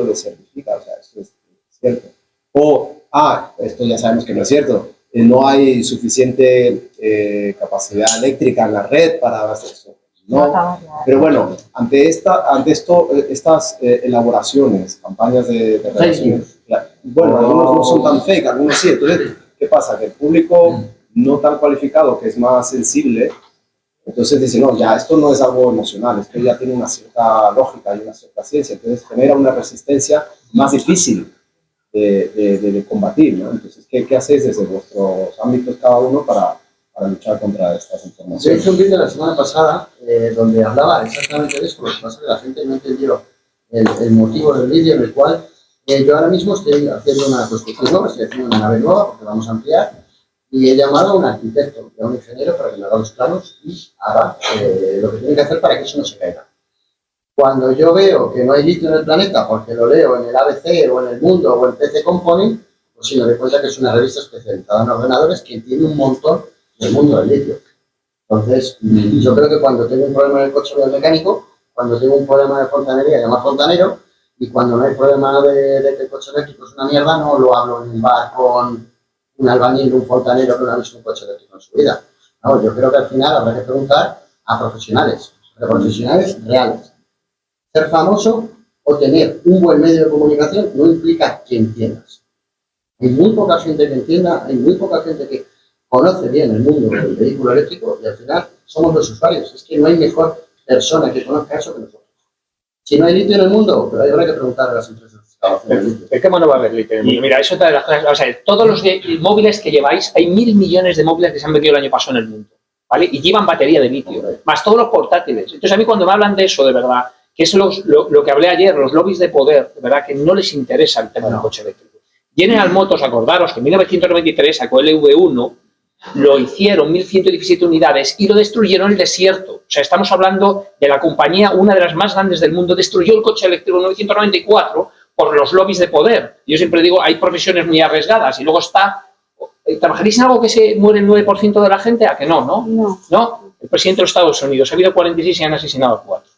desertifica, o sea, esto es cierto. O, esto ya sabemos que no es cierto, no hay suficiente capacidad eléctrica en la red para abastecer. No, pero bueno, ante estas elaboraciones, campañas de relaciones, bueno, algunos no son tan fake, algunos sí. Entonces, ¿qué pasa? Que el público no tan cualificado, que es más sensible, entonces dice, no, ya esto no es algo emocional, esto ya tiene una cierta lógica y una cierta ciencia, entonces genera una resistencia más difícil de combatir, ¿no? Entonces, ¿qué hacéis desde vuestros ámbitos cada uno para luchar contra estas Yo informaciones? hice un vídeo la semana pasada donde hablaba exactamente de eso, lo que pasa es que la gente no entendió el motivo del vídeo, en el cual yo ahora mismo estoy haciendo una construcción nueva, estoy haciendo una nave nueva porque vamos a ampliar, y he llamado a un arquitecto y a un ingeniero para que me haga los planos y haga lo que tiene que hacer para que eso no se caiga. Cuando yo veo que no hay litio en el planeta, porque lo leo en el ABC o en el Mundo o en PC Component, pues sí me doy cuenta que es una revista especializada en ordenadores que tiene un montón del mundo del litio. Entonces, yo creo que cuando tengo un problema en el coche voy al mecánico, cuando tengo un problema de fontanería llamo al fontanero, y cuando no hay problema de que el coche eléctrico es una mierda, no lo hablo en un bar con un albañil, un fontanero que no ha visto un coche eléctrico en su vida. No, yo creo que al final habrá que preguntar a profesionales, pero profesionales reales. Ser famoso o tener un buen medio de comunicación no implica que entiendas. Hay muy poca gente que entienda, hay muy poca gente que conoce bien el mundo del vehículo eléctrico y al final somos los usuarios. Es que no hay mejor persona que conozca eso que nosotros. Si no hay litio en el mundo, pero habrá que preguntar a las empresas. ¿De qué modo va a haber litio en el mundo? Mira, eso es otra de las cosas. O sea, todos los móviles que lleváis, hay 1.000 millones de móviles que se han vendido el año pasado en el mundo, ¿vale? Y llevan batería de litio, más todos los portátiles. Entonces, a mí cuando me hablan de eso, de verdad, que es lo que hablé ayer, los lobbies de poder, de verdad, que no les interesa el tema del coche eléctrico. General Motors, acordaros que en 1993 sacó el EV1, lo hicieron 1.117 unidades y lo destruyeron en el desierto. O sea, estamos hablando de la compañía, una de las más grandes del mundo, destruyó el coche eléctrico en 1994 por los lobbies de poder. Yo siempre digo, hay profesiones muy arriesgadas y luego está ¿Trabajaréis en algo que se muere el 9% de la gente? ¿A que no, no? No. ¿No? El presidente de los Estados Unidos, ha habido 46 y han asesinado a 4.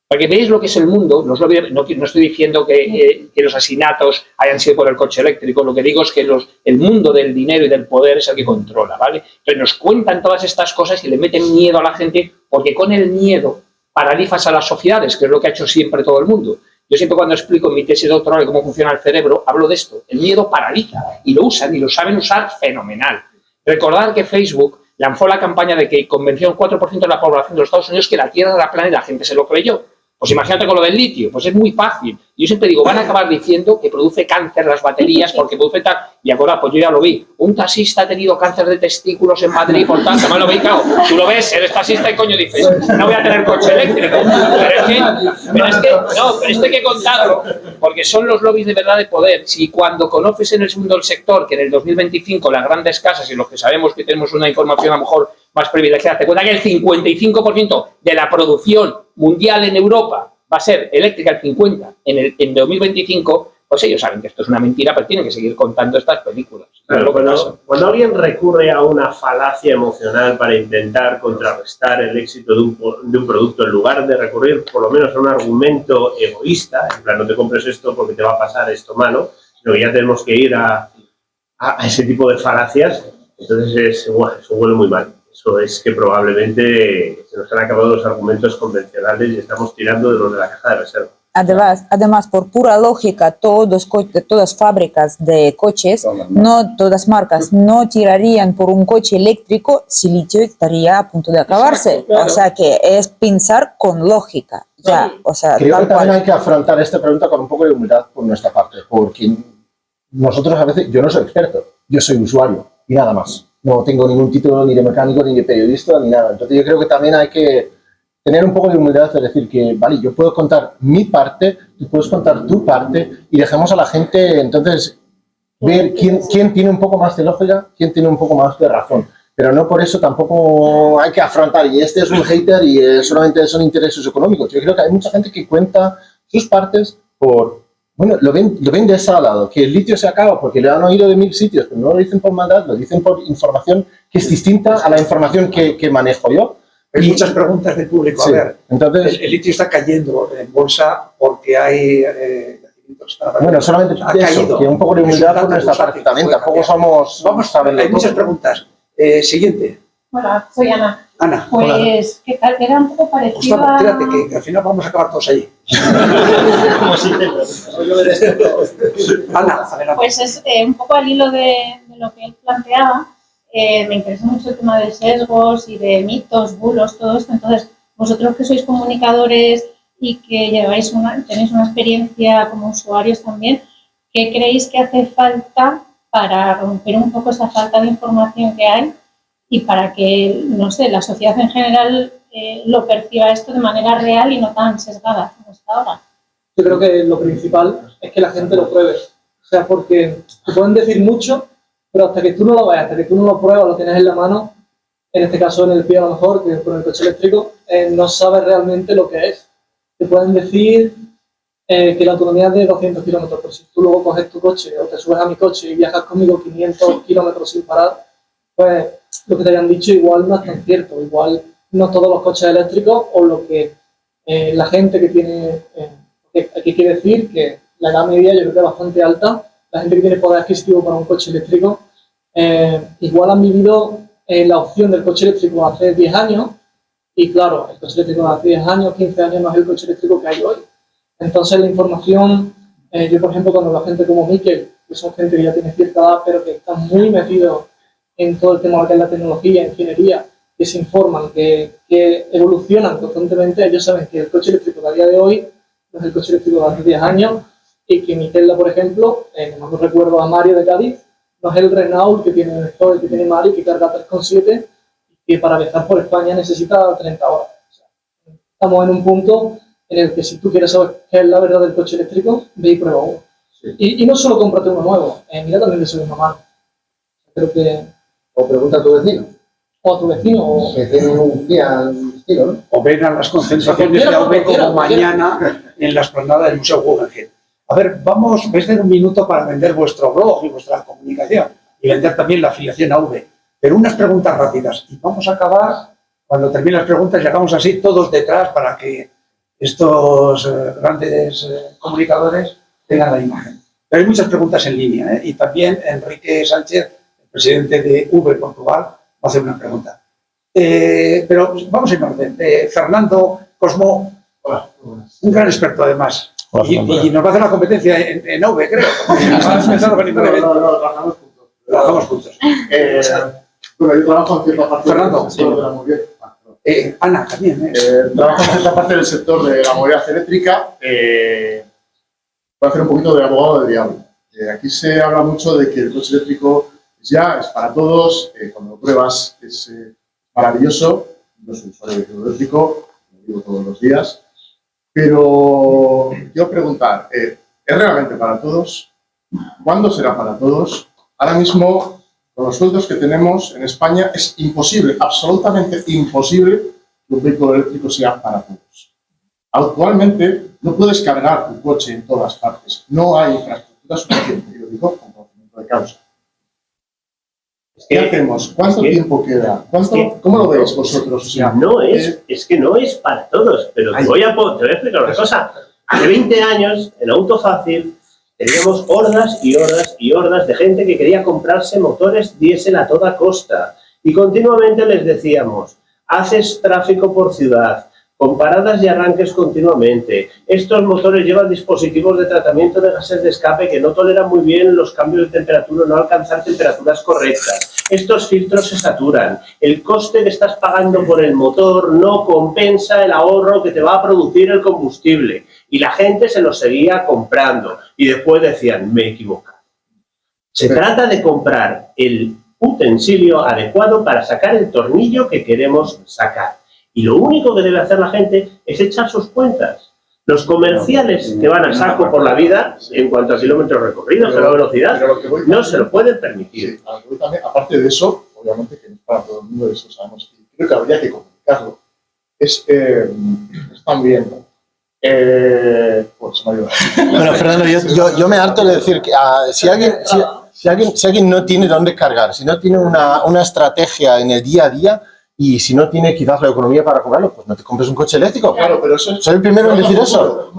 Para que veáis lo que es el mundo, no estoy diciendo que los asesinatos hayan sido por el coche eléctrico, lo que digo es que el mundo del dinero y del poder es el que controla, ¿vale? Entonces nos cuentan todas estas cosas y le meten miedo a la gente, porque con el miedo paralizas a las sociedades, que es lo que ha hecho siempre todo el mundo. Yo siempre cuando explico en mi tesis doctoral cómo funciona el cerebro, hablo de esto. El miedo paraliza y lo usan y lo saben usar fenomenal. Recordad que Facebook lanzó la campaña de que convenció al 4% de la población de los Estados Unidos que la Tierra era plana y la gente se lo creyó. Pues imagínate con lo del litio, pues es muy fácil. Yo siempre digo, van a acabar diciendo que produce cáncer las baterías porque produce tal... Y ahora, pues yo ya lo vi. Un taxista ha tenido cáncer de testículos en Madrid, por tanto, me lo vi, claro. Tú lo ves, eres taxista y coño dices, no voy a tener coche eléctrico. Pero esto hay que contarlo, porque son los lobbies de verdad de poder. Si cuando conoces en el mundo del sector que en el 2025 las grandes casas y los que sabemos que tenemos una información a lo mejor más privilegiada, te cuenta que el 55% de la producción mundial en Europa va a ser eléctrica, el 50% en 2025, pues ellos saben que esto es una mentira, pero tienen que seguir contando estas películas. Claro, cuando alguien recurre a una falacia emocional para intentar contrarrestar el éxito de un producto, en lugar de recurrir por lo menos a un argumento egoísta, en plan, no te compres esto porque te va a pasar esto malo, sino que ya tenemos que ir a ese tipo de falacias, entonces eso huele muy mal. Eso es que probablemente se nos han acabado los argumentos convencionales y estamos tirando de los de la caja de reserva. Además, por pura lógica, todas fábricas de coches, no todas marcas, no tirarían por un coche eléctrico si el litio estaría a punto de acabarse. Exacto, claro. O sea que es pensar con lógica. Ya, o sea, creo que tal también cual. hay que afrontar esta pregunta con un poco de humildad por nuestra parte, porque nosotros a veces, yo no soy experto, yo soy usuario y nada más. No tengo ningún título ni de mecánico, ni de periodista, ni nada. Entonces yo creo que también hay que tener un poco de humildad de decir que, vale, yo puedo contar mi parte, tú puedes contar tu parte y dejemos a la gente, entonces, ver quién tiene un poco más de lógica, quién tiene un poco más de razón. Pero no por eso tampoco hay que afrontar, y este es un hater y solamente son intereses económicos. Yo creo que hay mucha gente que cuenta sus partes por... Bueno, lo ven de ese lado, que el litio se acaba porque lo han oído de 1000 sitios, pero no lo dicen por maldad, lo dicen por información que es distinta a la información que manejo yo. Hay muchas preguntas del público. Sí, A ver, entonces, el litio está cayendo en bolsa porque hay... bueno, solamente ha eso, caído. que un poco de humildad por nuestra parte también, tampoco somos... Vamos a ver, hay muchas preguntas. Siguiente. Hola, soy Ana. Ana. Pues, ¿qué tal? Era un poco parecido Gustavo, a... espérate, que al final vamos a acabar todos allí. Ana, adelante. Pues es un poco al hilo de lo que él planteaba. Me interesa mucho el tema de sesgos y de mitos, bulos, todo esto. Entonces, vosotros que sois comunicadores y que tenéis una experiencia como usuarios también, ¿qué creéis que hace falta para romper un poco esa falta de información que hay y para que, no sé, la sociedad en general lo perciba esto de manera real y no tan sesgada como está ahora? Yo creo que lo principal es que la gente lo pruebe. O sea, porque te pueden decir mucho, pero hasta que tú no lo veas, hasta que tú no lo pruebas, lo tienes en la mano, en este caso en el pie a lo mejor, que con el coche eléctrico, no sabes realmente lo que es. Te pueden decir que la autonomía es de 200 kilómetros, pero si tú luego coges tu coche o te subes a mi coche y viajas conmigo 500 kilómetros sin parar, pues lo que te hayan dicho igual no es tan cierto. Igual no todos los coches eléctricos o lo que la gente que tiene... aquí quiere decir que la edad media yo creo que es bastante alta. La gente que tiene poder adquisitivo para un coche eléctrico igual han vivido la opción del coche eléctrico hace 10 años y claro, el coche eléctrico hace 10 años, 15 años no es el coche eléctrico que hay hoy. Entonces la información, yo por ejemplo cuando la gente como Miquel, que son gente que ya tiene cierta edad pero que están muy metidos en todo el tema de la tecnología, ingeniería, que se informan, que evolucionan constantemente, ellos saben que el coche eléctrico de a día de hoy no es el coche eléctrico de hace 10 años y que mi Tesla, por ejemplo, no me recuerdo a Mario de Cádiz, no es el Renault que tiene el que tiene Mario, que carga 3,7 y que para viajar por España necesita 30 horas. O sea, estamos en un punto en el que si tú quieres saber qué es la verdad del coche eléctrico, ve y prueba uno. Sí. Y no solo cómprate uno nuevo, mira también de segunda mano. Creo que... O pregunta a tu vecino. O a tu vecino. O... Que tiene un día al estilo, ¿no? O ven a las concentraciones de AV como mañana en la explanada del Museo Guggenheim. A ver, vais a tener un minuto para vender vuestro blog y vuestra comunicación. y vender también la afiliación a V. Pero unas preguntas rápidas. Y vamos a acabar, cuando terminen las preguntas, llegamos así todos detrás para que estos grandes comunicadores tengan la imagen. Pero hay muchas preguntas en línea, ¿eh? Y también Enrique Sánchez, el presidente de V Portugal, va a hacer una pregunta. Pero vamos en orden. Fernando Cosmo, un gran experto además. Y nos va a hacer la competencia en V, creo. Trabajamos juntos. Bueno, yo trabajo en cierta parte Fernando, del sector de la movilidad. Ana también. Trabajo en cierta parte del sector de la movilidad eléctrica. Voy a hacer un poquito de abogado del diablo. Aquí se habla mucho de que el coche eléctrico ya es para todos. Cuando lo pruebas es maravilloso. Yo soy usuario de vehículo eléctrico, lo digo todos los días. Pero quiero preguntar, ¿es realmente para todos? ¿Cuándo será para todos? Ahora mismo, con los sueldos que tenemos en España, es imposible, absolutamente imposible, que un vehículo eléctrico sea para todos. Actualmente, no puedes cargar tu coche en todas partes. No hay infraestructura suficiente, yo digo, con conocimiento de causa. ¿Qué hacemos? ¿Cuánto tiempo queda? ¿Cómo lo veis vosotros? Es que no es para todos, pero te voy a explicar una cosa. Hace 20 años, en Autofácil, teníamos hordas y hordas y hordas de gente que quería comprarse motores diésel a toda costa. Y continuamente les decíamos, haces tráfico por ciudad, con paradas y arranques continuamente. Estos motores llevan dispositivos de tratamiento de gases de escape que no toleran muy bien los cambios de temperatura, no alcanzar temperaturas correctas. Estos filtros se saturan. El coste que estás pagando por el motor no compensa el ahorro que te va a producir el combustible. Y la gente se lo seguía comprando. Y después decían, me he equivocado. Se trata de comprar el utensilio adecuado para sacar el tornillo que queremos sacar. Y lo único que debe hacer la gente es echar sus cuentas. Los comerciales que van a saco por la vida, en cuanto a kilómetros recorridos, a la velocidad, no se lo pueden permitir. Sí, también, aparte de eso, obviamente que no es para todo el mundo, eso sabemos, y creo que habría que comunicarlo. Es también... pues me ayuda. Bueno, Fernando, yo me harto de decir que si alguien no tiene dónde cargar, si no tiene una estrategia en el día a día, y si no tiene quizás la economía para comprarlo, pues no te compres un coche eléctrico. Claro, pero eso soy el primero en decir eso.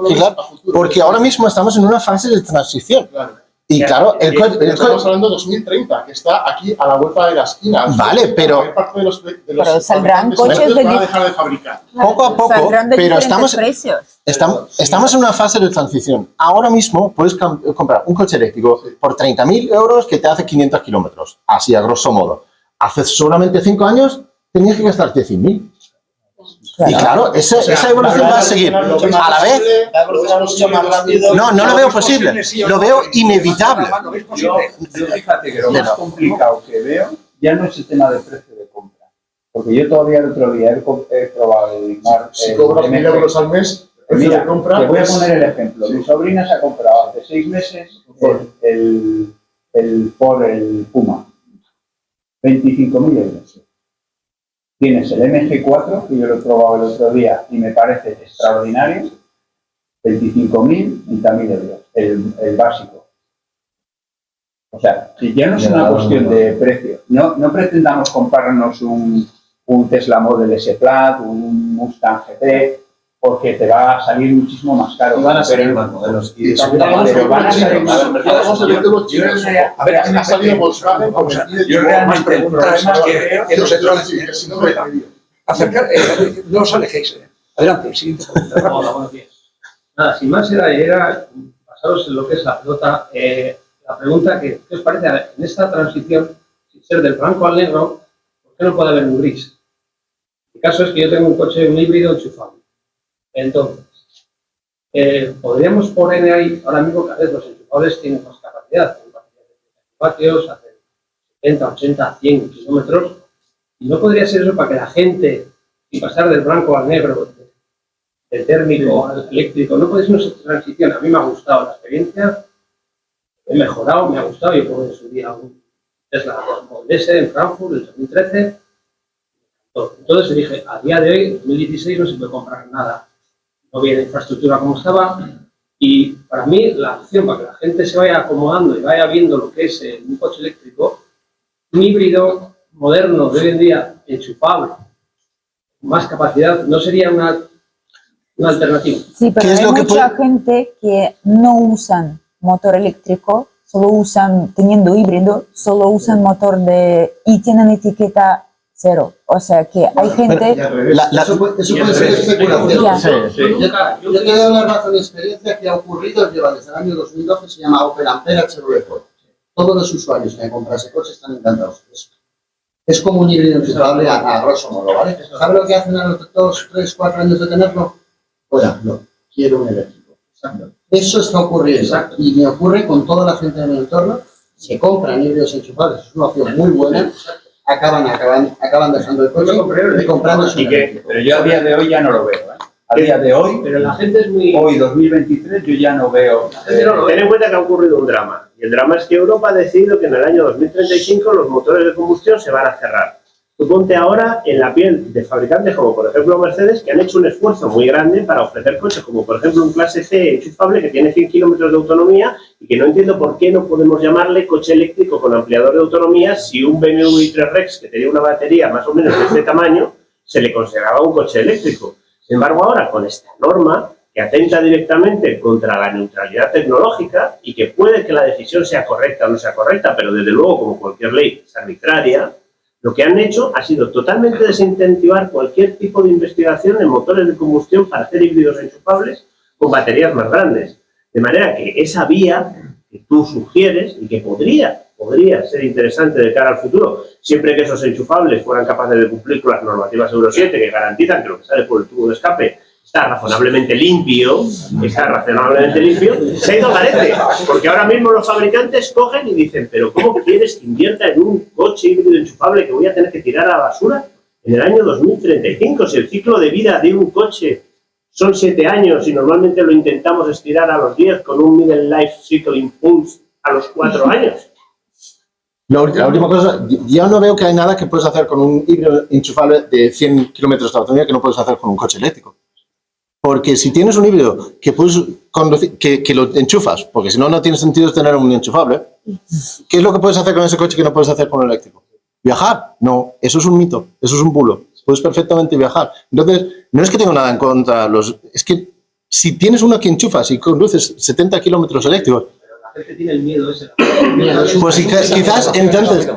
Porque ahora mismo estamos en una fase de transición. Y claro, estamos hablando de 2030, que está aquí a la vuelta de la esquina. Vale, pero saldrán coches van a dejar de fabricar. Poco a poco, pero estamos en una fase de transición. Ahora mismo puedes comprar un coche eléctrico por 30.000 euros que te hace 500 kilómetros, así a grosso modo. Hace solamente 5 años tenías que gastarte 100.000. Y claro, esa evolución va a seguir. A la vez, no lo veo posible, lo veo inevitable. Yo fíjate que lo más complicado que veo ya no es el tema del precio de compra. Porque yo todavía el otro día he probado el Mar. Si cobras 1.000 euros al mes, mira, te voy a poner el ejemplo. Mi sobrina se ha comprado hace 6 meses el Puma. 25.000 euros. Tienes el MG4, que yo lo he probado el otro día y me parece extraordinario, 25.000, 30.000 euros, el básico. O sea, si ya no es una cuestión de precio, no pretendamos comprarnos un Tesla Model S Plaid, un Mustang GT, porque te va a salir muchísimo más caro. Y van a salir más modelos. Pero van a salir más modelos. Yo realmente el problema que no se trata acercar, no os alejéis. Adelante, siguiente pregunta. Hola, buenos días. Nada, sin más era basados en lo que es la pelota, la pregunta que ¿qué os parece en esta transición, sin ser del blanco al negro, por qué no puede haber un gris? El caso es que yo tengo un coche, un híbrido enchufable. Entonces, podríamos poner ahí, ahora mismo cada vez los enchufables tienen más capacidad, tienen capacidad de 30 vatios, hacen 70, 80, 100 kilómetros, y no podría ser eso para que la gente, y pasar del blanco al negro, del térmico al eléctrico, no puede ser una transición. A mí me ha gustado la experiencia, he mejorado, me ha gustado, yo puedo subir a un Tesla Model S en Frankfurt en 2013. Entonces dije, a día de hoy, en 2016, no se puede comprar nada. No viene infraestructura como estaba, y para mí la opción para que la gente se vaya acomodando y vaya viendo lo que es un coche eléctrico un híbrido moderno de hoy en día, enchufable, más capacidad, no sería una alternativa. Sí, pero hay mucha gente que no usan motor eléctrico, solo usan, teniendo híbrido, solo usan motor y tienen etiqueta 0. O sea que hay gente... Eso puede ser especulación. Yo te doy una razón de experiencia que ha ocurrido, lleva desde el año 2012, se llama Opel Ampera Chevrolet Ford. Todos los usuarios que han comprado ese coche están encantados de eso. Es como un híbrido enchufable a grosso modo, ¿vale? ¿Sabe lo que hacen a los 2, 3, 4 años de tenerlo? Fuera, no, quiero un eléctrico. Exacto. Eso está ocurriendo. Exacto. Y me ocurre con toda la gente de mi entorno. Se compran híbridos enchufables, es una opción muy buena. Acaban dejando el coche y comprando su eléctrico. Pero yo a día de hoy ya no lo veo, ¿eh? A día de hoy, pero la gente es muy... Hoy, 2023, yo ya no veo... Ten en cuenta que ha ocurrido un drama. Y el drama es que Europa ha decidido que en el año 2035 los motores de combustión se van a cerrar. Tú ponte ahora en la piel de fabricantes como por ejemplo Mercedes, que han hecho un esfuerzo muy grande para ofrecer coches como por ejemplo un clase C enchufable que tiene 100 kilómetros de autonomía y que no entiendo por qué no podemos llamarle coche eléctrico con ampliador de autonomía si un BMW i3 Rex que tenía una batería más o menos de este tamaño se le consideraba un coche eléctrico. Sin embargo, ahora con esta norma que atenta directamente contra la neutralidad tecnológica y que puede que la decisión sea correcta o no sea correcta, pero desde luego, como cualquier ley, es arbitraria, lo que han hecho ha sido totalmente desincentivar cualquier tipo de investigación en motores de combustión para hacer híbridos enchufables con baterías más grandes. De manera que esa vía que tú sugieres y que podría ser interesante de cara al futuro, siempre que esos enchufables fueran capaces de cumplir con las normativas Euro 7 que garantizan que lo que sale por el tubo de escape está razonablemente limpio, se ha ido garete, porque ahora mismo los fabricantes cogen y dicen, pero ¿cómo quieres que invierta en un coche híbrido enchufable que voy a tener que tirar a la basura en el año 2035? Si el ciclo de vida de un coche son 7 años y normalmente lo intentamos estirar a los 10 con un Middle Life Cycle Impulse a los 4 años. La última cosa, yo no veo que hay nada que puedes hacer con un híbrido enchufable de 100 kilómetros de autonomía que no puedes hacer con un coche eléctrico. Porque si tienes un híbrido que puedes conducir, que lo enchufas, porque si no, no tiene sentido tener un enchufable, ¿qué es lo que puedes hacer con ese coche que no puedes hacer con el eléctrico? ¿Viajar? No, eso es un mito, eso es un bulo. Puedes perfectamente viajar. Entonces, no es que tengo nada en contra, es que si tienes uno que enchufas y conduces 70 kilómetros eléctricos, La gente tiene el miedo ese. pues quizás entonces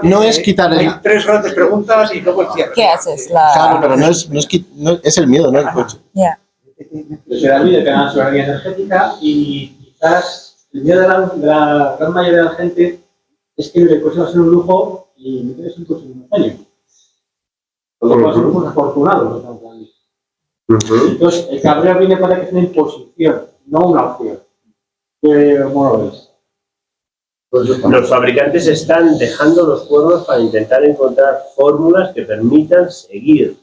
no es quitar Hay 3 grandes preguntas y luego el cierre. ¿Qué haces? Claro, pero no es el miedo, no es el coche. Yeah. Se da el miedo que hagan soberanía energética y quizás el miedo de la gran mayoría de la gente es que el coche va a ser un lujo y no tienes un coche de un año. Todos somos afortunados. Entonces, el cabreo viene para que sea una imposición, no una opción. ¿Cómo lo ves? Los fabricantes están dejando los cuernos para intentar encontrar fórmulas que permitan seguir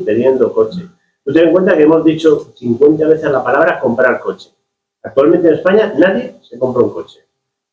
teniendo coche. Tú ten en cuenta que hemos dicho 50 veces la palabra comprar coche. Actualmente en España nadie se compra un coche.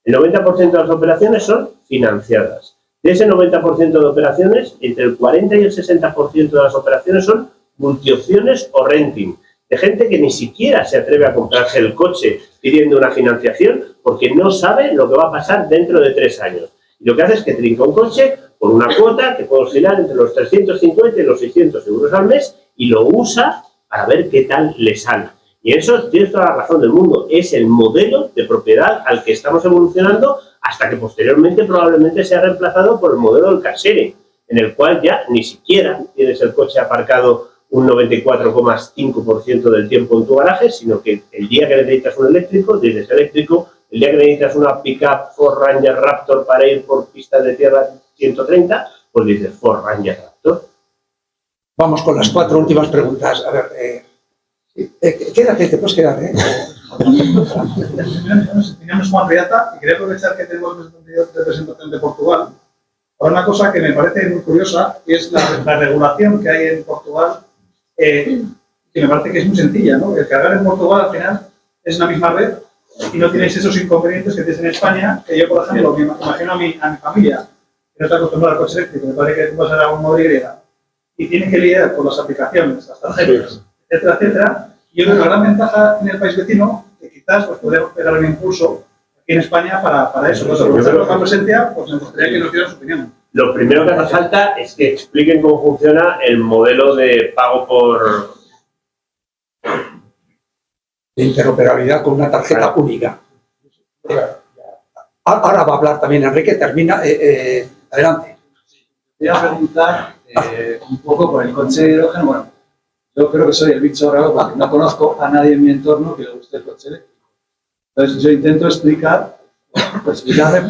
El 90% de las operaciones son financiadas. De ese 90% de operaciones, entre el 40 y el 60% de las operaciones son multiopciones o renting, de gente que ni siquiera se atreve a comprarse el coche pidiendo una financiación porque no sabe lo que va a pasar dentro de 3 años. Y lo que hace es que trinca un coche por una cuota que puede oscilar entre los 350 y los 600 euros al mes y lo usa para ver qué tal le sale. Y eso tienes toda la razón del mundo. Es el modelo de propiedad al que estamos evolucionando hasta que posteriormente probablemente sea reemplazado por el modelo del car sharing, en el cual ya ni siquiera tienes el coche aparcado un 94,5% del tiempo en tu garaje, sino que el día que necesitas un eléctrico, dices eléctrico, el día que necesitas una pickup Ford Ranger Raptor para ir por pistas de tierra 130, pues dices Ford Ranger Raptor. Vamos con las 4 últimas preguntas. A ver, quédate, te puedes quedar, Teníamos Juan Riata y quería aprovechar que tenemos representación de Portugal. Ahora, una cosa que me parece muy curiosa es la regulación que hay en Portugal, que me parece que es muy sencilla, ¿no? El cargar en Portugal al final es una misma red y no tienes esos inconvenientes que tienes en España, que yo, por ejemplo, me imagino a mi familia, que no está acostumbrada al coche eléctrico, me parece que tú vas a un modo y tiene que lidiar con las aplicaciones, las tarjetas, etcétera, etcétera. Y yo creo que la gran ventaja en el país vecino, que quizás pues, podríamos pegar un impulso, aquí en España para eso. Nosotros con presencia, pues me gustaría que nos dieran su opinión. Lo primero que hace falta es que expliquen cómo funciona el modelo de pago por... De interoperabilidad con una tarjeta única. Ahora va a hablar también Enrique, termina. Adelante. Quería preguntar un poco por el coche de hidrógeno. Bueno, yo creo que soy el bicho raro porque no conozco a nadie en mi entorno que le guste el coche eléctrico. Entonces yo intento explicarle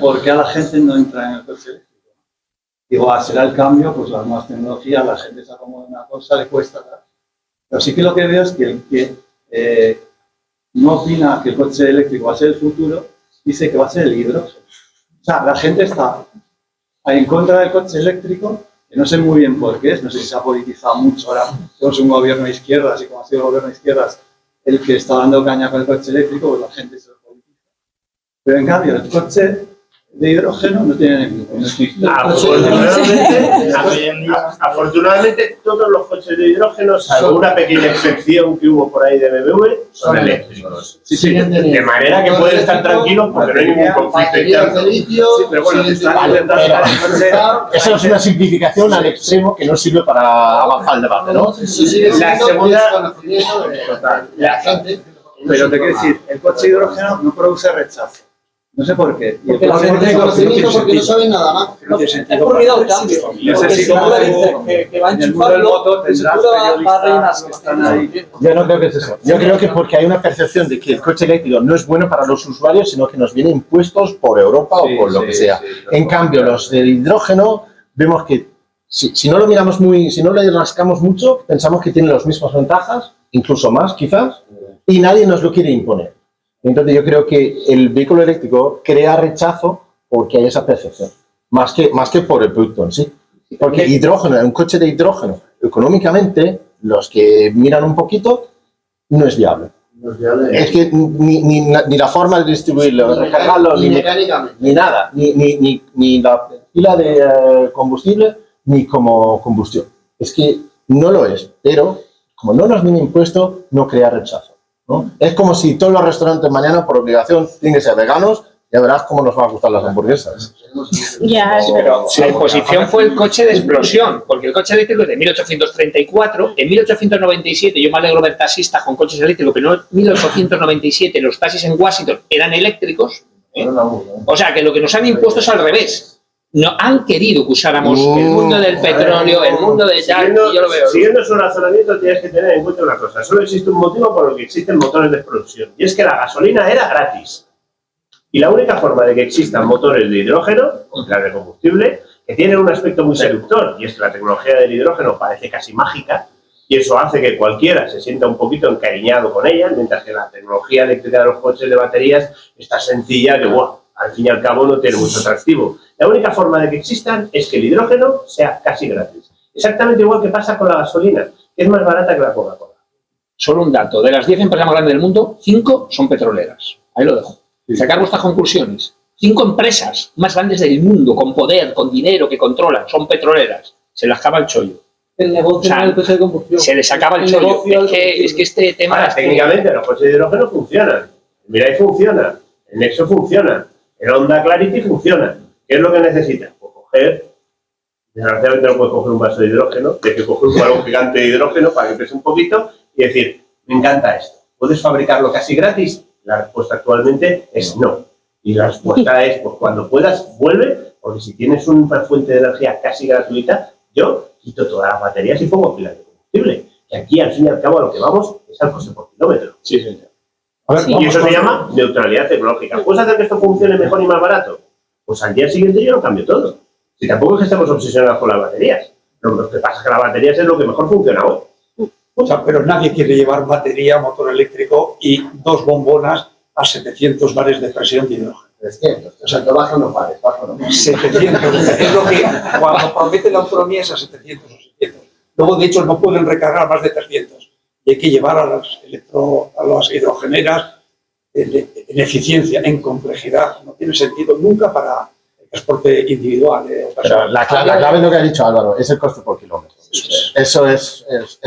por qué a la gente no entra en el coche eléctrico. Digo, será el cambio, pues las nuevas tecnologías, la gente se acomoda en una cosa, le cuesta. ¿Verdad? Pero sí que lo que veo es que el que no opina que el coche eléctrico va a ser el futuro, dice que va a ser el hidrógeno. O sea, la gente está en contra del coche eléctrico, que no sé muy bien por qué es, no sé si se ha politizado mucho. Ahora tenemos un gobierno de izquierdas y como ha sido el gobierno de izquierdas el que está dando caña con el coche eléctrico, pues la gente se lo politiza. Pero en cambio, el coche de hidrógeno no tiene ningún. Afortunadamente, todos los coches de hidrógeno, salvo una pequeña excepción que hubo por ahí de BMW, son eléctricos. Sí, de manera que pueden estar tranquilos porque no hay ningún conflicto interno. Sí, pero bueno, eso es una simplificación al extremo que no sirve para avanzar el debate, ¿no? La segunda... La gente... Pero te quiero decir, el coche de hidrógeno no produce rechazo. No sé por qué. Porque la gente de conocimiento porque no saben nada más. No tiene sentido. Es por miedo al cambio. Porque si uno dice que va a enchufarlo, seguro va a rellenarse. Yo no creo que es eso. Yo creo que porque hay una percepción de que el coche eléctrico no es bueno para los usuarios, sino que nos viene impuestos por Europa o por lo que sea. En cambio, los del hidrógeno, vemos que si no lo miramos si no le rascamos mucho, pensamos que tienen las mismas ventajas, incluso más quizás, y nadie nos lo quiere imponer. Entonces yo creo que el vehículo eléctrico crea rechazo porque hay esa percepción, más que por el producto en sí. Porque hidrógeno, un coche de hidrógeno, económicamente, los que miran un poquito, no es viable. No es viable. Es que ni la forma de distribuirlo, de recargarlo, ni mecánicamente. ni nada, ni la pila de combustible, ni como combustión. Es que no lo es, pero como no nos viene impuesto, no crea rechazo, ¿no? Es como si todos los restaurantes mañana por obligación tienen que ser veganos, ya verás cómo nos van a gustar las hamburguesas. Ya, pero la imposición fue el coche de explosión, porque el coche eléctrico es de 1834, en 1897, yo me alegro ver taxistas con coches eléctricos, pero no en 1897 los taxis en Washington eran eléctricos, ¿eh? O sea que lo que nos han impuesto es al revés. No han querido que usáramos el mundo del petróleo, el mundo de tal, y yo lo veo. Siguiendo su razonamiento tienes que tener en cuenta una cosa, solo existe un motivo por el que existen motores de explosión, y es que la gasolina era gratis. Y la única forma de que existan motores de hidrógeno, la de combustible, que tienen un aspecto muy seductor, y es que la tecnología del hidrógeno parece casi mágica, y eso hace que cualquiera se sienta un poquito encariñado con ella, mientras que la tecnología eléctrica de los coches de baterías está sencilla, que wow, al fin y al cabo no tiene mucho atractivo. La única forma de que existan es que el hidrógeno sea casi gratis. Exactamente igual que pasa con la gasolina, que es más barata que la Coca-Cola. Solo un dato, de las 10 empresas más grandes del mundo, 5 son petroleras. Ahí lo dejo. Sacar vuestras conclusiones. 5 empresas más grandes del mundo, con poder, con dinero, que controlan, son petroleras. Se les acaba el chollo. El negocio del coche de combustión. Se les acaba el chollo. Es que este tema... Ahora, técnicamente los coches de hidrógeno funcionan. El Mirai funciona, el Nexo funciona, el Honda Clarity funciona. ¿Qué es lo que necesitas? Pues coger, desgraciadamente no puedes coger un vaso de hidrógeno, tienes que coger un balón gigante de hidrógeno para que pese un poquito y decir, me encanta esto. ¿Puedes fabricarlo casi gratis? La respuesta actualmente es no. Y la respuesta es, pues cuando puedas, vuelve, porque si tienes una fuente de energía casi gratuita, yo quito todas las baterías y pongo pilas de combustible. Que aquí, al fin y al cabo, a lo que vamos es al coste por kilómetro. Sí, señor. Y eso se llama neutralidad tecnológica. ¿Puedes hacer que esto funcione mejor y más barato? Pues al día siguiente yo lo cambio todo. Si tampoco es que estemos obsesionados con las baterías. Lo que pasa es que las baterías es lo que mejor funciona hoy. O sea, pero nadie quiere llevar batería, motor eléctrico y 2 bombonas a 700 bares de presión de hidrógeno. 300. O sea, que bajan los bares, bajan los bares. 700. Es lo que cuando promete la autonomía es a 700 o 600. Luego, de hecho, no pueden recargar más de 300. Y hay que llevar a las hidrogeneras en eficiencia, en complejidad. No tiene sentido nunca para el transporte individual. Pero la clave es lo que ha dicho Álvaro, es el coste por kilómetro. Eso es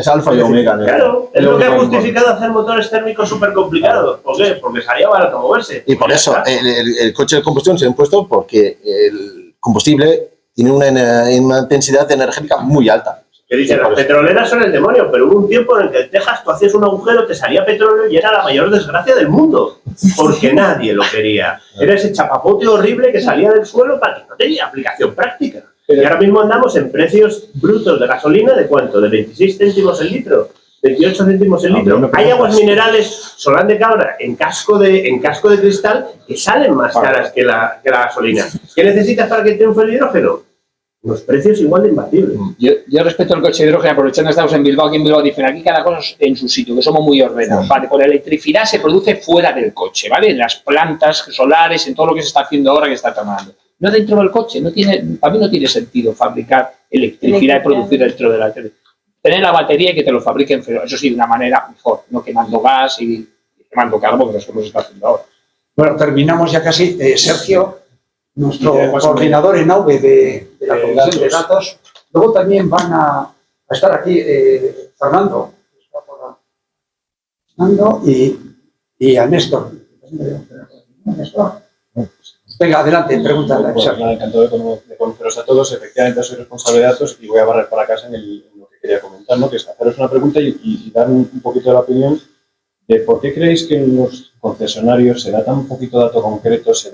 alfa y omega. Claro, es lo que ha justificado hacer motores térmicos súper complicados. ¿Por qué? Porque salía barato moverse. Y por eso el coche de combustión se ha impuesto porque el combustible tiene una intensidad energética muy alta. Que dicen, las petroleras son el demonio, pero hubo un tiempo en el que en Texas tú hacías un agujero, te salía petróleo y era la mayor desgracia del mundo, porque nadie lo quería. Era ese chapapote horrible que salía del suelo para que no tenía aplicación práctica. Y ahora mismo andamos en precios brutos de gasolina, ¿de cuánto? ¿De 26 céntimos el litro? 28 céntimos el litro. Hay aguas minerales, Solán de Cabra, en casco de cristal, que salen más caras que la gasolina. ¿Qué necesitas para que triunfe el hidrógeno? Los precios igual de imbatibles. Yo respecto al coche de hidrógeno, aprovechando que estamos en Bilbao, aquí en Bilbao dicen, aquí cada cosa en su sitio, que somos muy ordenados. Vale, con la electricidad se produce fuera del coche, ¿vale? En las plantas solares, en todo lo que se está haciendo ahora, que está tomando. No dentro del coche, para mí no tiene sentido fabricar electricidad y producir dentro de la electricidad. Tener la batería y que te lo fabriquen, eso sí, de una manera mejor, no quemando gas y quemando carbono, que es lo que se está haciendo ahora. Bueno, terminamos ya casi. Sergio, nuestro coordinador en AUVE de la Comisión de Datos. Luego también van a estar aquí Fernando y a Néstor. Venga, adelante, pregúntale. Encantado de conoceros a todos. Efectivamente, soy responsable de datos y voy a barrer para casa en lo que quería comentar, ¿no? Que es haceros una pregunta y dar un poquito de la opinión de por qué creéis que en los concesionarios se da tan poquito dato concreto, se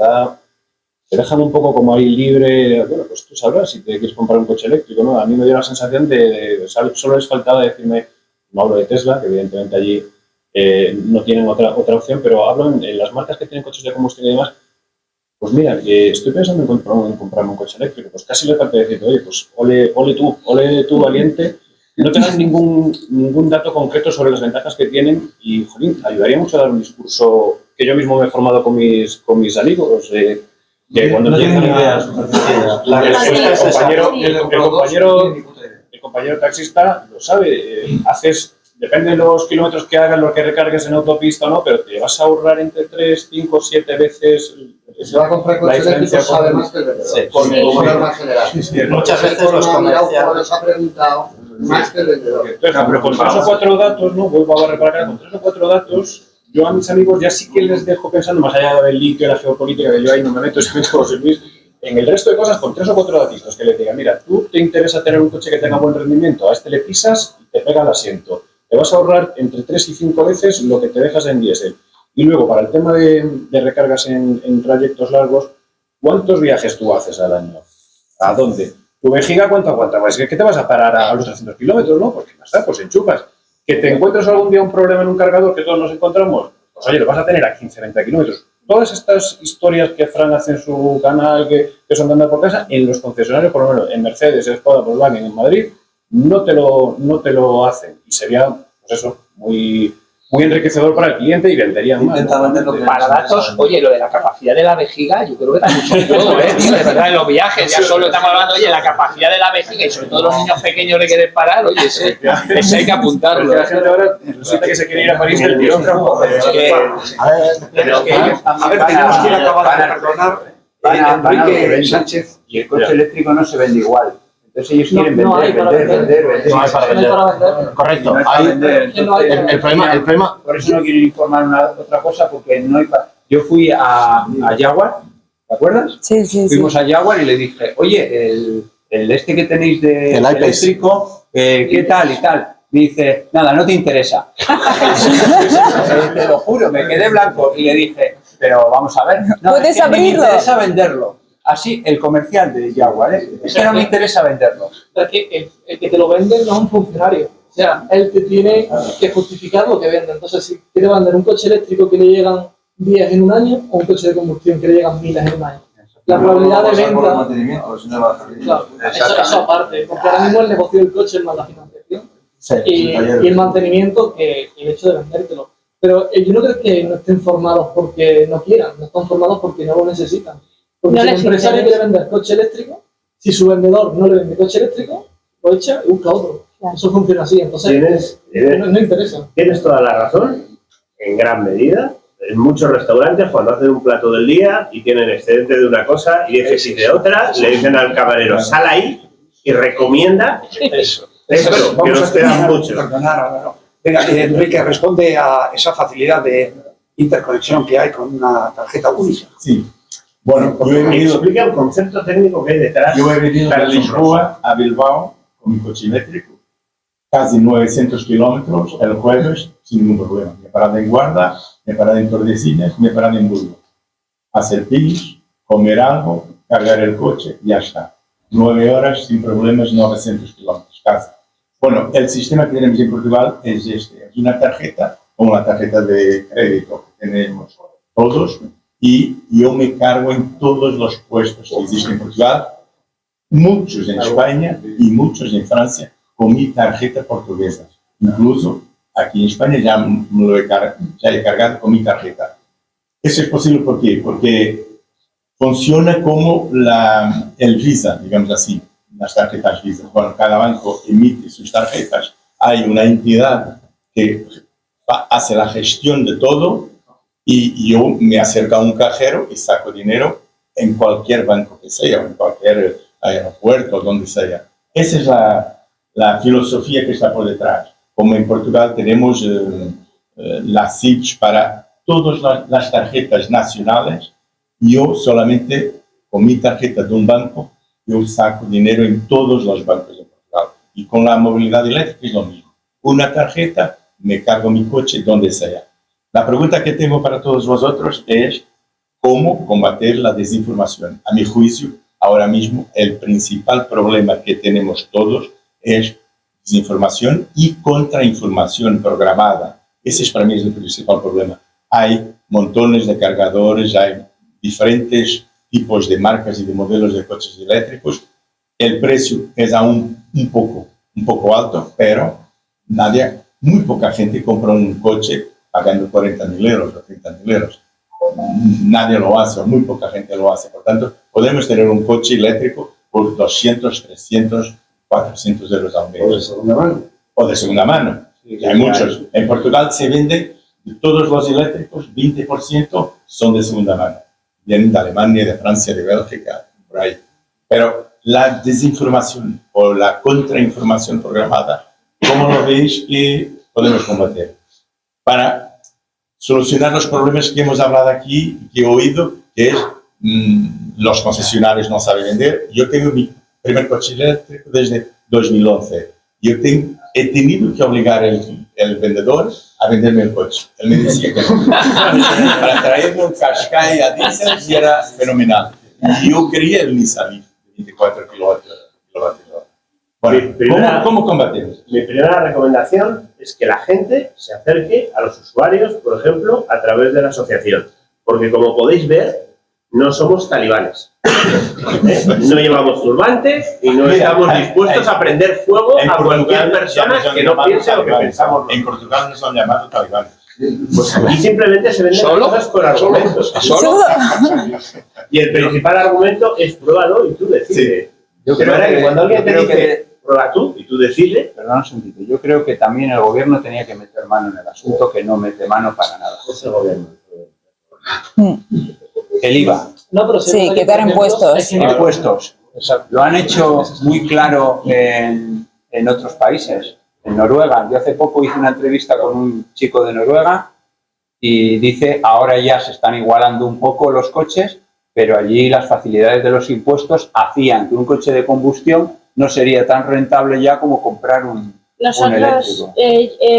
dejan un poco como ahí libre. Bueno, pues tú sabrás si te quieres comprar un coche eléctrico, ¿no? A mí me dio la sensación solo les faltaba decirme, no hablo de Tesla, que evidentemente allí no tienen otra opción, pero hablo en las marcas que tienen coches de combustión y demás. Pues mira, estoy pensando en comprarme un coche eléctrico. Pues casi le falta decir, oye, pues ole tú, valiente. No tengas ningún dato concreto sobre las ventajas que tienen y, jolín, ayudaría mucho a dar un discurso que yo mismo me he formado con mis amigos. Que cuando tienen ideas, la respuesta el compañero taxista lo sabe. Depende de los kilómetros que hagas, lo que recargues en autopista o no, pero te vas a ahorrar entre 3, 5, 7 veces. Se va a comprar coche eléctrico, sabe más que el vendedor. Sí, con norma general. Muchas veces los comerciales han preguntado más que el vendedor. Pero con 3 o 4 datos, ¿no? Vuelvo a barrer para acá, con 3 o 4 datos, yo a mis amigos ya sí que les dejo pensando, más allá del litio, la geopolítica, que yo ahí no me meto, se meto José Luis, en el resto de cosas, con 3 o 4 datitos que les diga, mira, tú te interesa tener un coche que tenga buen rendimiento, a este le pisas y te pega el asiento. Te vas a ahorrar entre 3 y 5 veces lo que te dejas en diésel. Y luego, para el tema de recargas en trayectos largos, ¿cuántos viajes tú haces al año? ¿A dónde? ¿Tu vejiga cuánto aguanta? Pues es que te vas a parar a los 300 kilómetros, ¿no? Porque más da, pues enchufas. ¿Que te encuentres algún día un problema en un cargador que todos nos encontramos? Pues oye, lo vas a tener a 15, 20 kilómetros. Todas estas historias que Fran hace en su canal, que son de andar por casa, en los concesionarios, por lo menos en Mercedes, Skoda, Volkswagen, en Madrid, no te lo hacen. Y sería, pues eso, muy enriquecedor para el cliente y venderían más. Para datos, oye, lo de la capacidad de la vejiga, yo creo que da mucho todo, tío, de verdad, en los viajes, ya solo estamos hablando, oye, la capacidad de la vejiga y sobre todo los niños pequeños le quieren parar, oye, ese hay que apuntarlo. La gente ahora resulta que se quiere ir a París del tirón. A ver, tenemos que ir acabando de perdonar. Enrique Sánchez. Y el coche eléctrico no se vende igual. Entonces ellos quieren vender. No hay para vender. Correcto. El problema. Por eso no quieren informar otra cosa, porque no hay Yo fui a Jaguar, ¿te acuerdas? Sí. Fuimos a Jaguar y le dije, oye, el este que tenéis de eléctrico, ¿qué tal y tal? Me dice, nada, no te interesa. Te lo juro, me quedé blanco y le dije, pero vamos a ver. No, ¿puedes es que abrirlo? Me interesa venderlo. Así, el comercial de Jaguar, es que no me interesa venderlo. Es que el que te lo vende no es un funcionario. O sea, él te tiene que justificar lo que vende. Entonces, si quiere vender un coche eléctrico que le llegan 10 en un año o un coche de combustión que le llegan 1000 en un año. La probabilidad de venta... Claro, eso aparte. Porque ahora mismo el negocio del coche es más la financiación y el mantenimiento que el hecho de vendértelo. Pero yo no creo que no estén formados porque no quieran, no están formados porque no lo necesitan. Porque No si el les empresario interesa. quiere vender coche eléctrico, si su vendedor no le vende coche eléctrico, lo echa y busca otro. Eso funciona así, entonces no interesa. Tienes toda la razón, en gran medida. En muchos restaurantes, cuando hacen un plato del día y tienen excedente de una cosa y déficit de otra, le dicen al camarero, sal ahí y recomienda eso. Eso, Eso, que vamos nos a queda terminar, mucho. perdonar, Álvaro. Venga, Enrique, responde a esa facilidad de interconexión que hay con una tarjeta única. Sí. Bueno, yo he venido, Explica el concepto técnico que hay detrás. yo he venido de Tan asombroso. Lisboa a Bilbao con mi coche eléctrico. Casi 900 kilómetros el jueves sin ningún problema. Me he parado en Guarda, me he parado en Tordesillas, me he parado en Burgos. Hacer pis, comer algo, cargar el coche y ya está. 9 horas sin problemas, 900 kilómetros, casi. Bueno, el sistema que tenemos en Portugal es este. Es una tarjeta, como la tarjeta de crédito que tenemos todos, y yo me cargo en todos los puestos que existen en Portugal, muchos en España y muchos en Francia, con mi tarjeta portuguesa. Incluso aquí en España ya he cargado con mi tarjeta. Eso es posible ¿por qué? Porque funciona como el Visa, digamos así, las tarjetas Visa. Bueno, cada banco emite sus tarjetas. Hay una entidad que hace la gestión de todo y yo me acerco a un cajero y saco dinero en cualquier banco que sea, o en cualquier aeropuerto, donde sea. Esa es la filosofía que está por detrás. Como en Portugal tenemos la SIC para todas las tarjetas nacionales, yo solamente con mi tarjeta de un banco, yo saco dinero en todos los bancos de Portugal. Y con la movilidad eléctrica es lo mismo. Una tarjeta, me cargo mi coche donde sea. La pregunta que tengo para todos vosotros es cómo combater la desinformación. A mi juicio, ahora mismo, el principal problema que tenemos todos es desinformación y contrainformación programada. Ese es para mí el principal problema. Hay montones de cargadores, hay diferentes tipos de marcas y de modelos de coches eléctricos. El precio es aún un poco alto, pero muy poca gente compra un coche pagando 40.000 euros o 30.000 euros. Nadie lo hace, o muy poca gente lo hace. Por tanto, podemos tener un coche eléctrico por 200, 300, 400 euros al mes. O de segunda mano. O de segunda mano. Sí, hay muchos. En Portugal se vende, de todos los eléctricos, 20% son de segunda mano. Vienen de Alemania, de Francia, de Bélgica, por ahí. Pero la desinformación o la contrainformación programada, ¿cómo lo veis que podemos combater? Para solucionar los problemas que hemos hablado aquí, que he oído, que es los concesionarios no saben vender. Yo tengo mi primer coche eléctrico desde 2011. Yo he tenido que obligar el vendedor a venderme el coche. Él me decía que no. Para traerme un Qashqai a diésel y era fenomenal. Y yo quería el Nissan Leaf de 24 kilovatios. Bueno, ¿cómo combatimos? Mi primera recomendación es que la gente se acerque a los usuarios, por ejemplo, a través de la asociación. Porque como podéis ver, no somos talibanes. No llevamos turbantes y no estamos dispuestos a prender fuego a cualquier persona que no piense lo que pensamos. En Portugal nos han llamado talibanes. Pues aquí simplemente se venden las cosas con argumentos. ¿Solo? Y el principal argumento es pruébalo y tú decides. Yo Pero creo ahora que cuando alguien te creo dice, prueba tú y tú decides. Perdón un segundito. Yo creo que también el gobierno tenía que meter mano en el asunto, que no mete mano para nada. Es el gobierno. El IVA. No, pero Sí, quitar impuestos. Impuestos. Lo han hecho muy claro en otros países. En Noruega, yo hace poco hice una entrevista con un chico de Noruega y dice, ahora ya se están igualando un poco los coches, pero allí las facilidades de los impuestos hacían que un coche de combustión no sería tan rentable ya como comprar un eléctrico.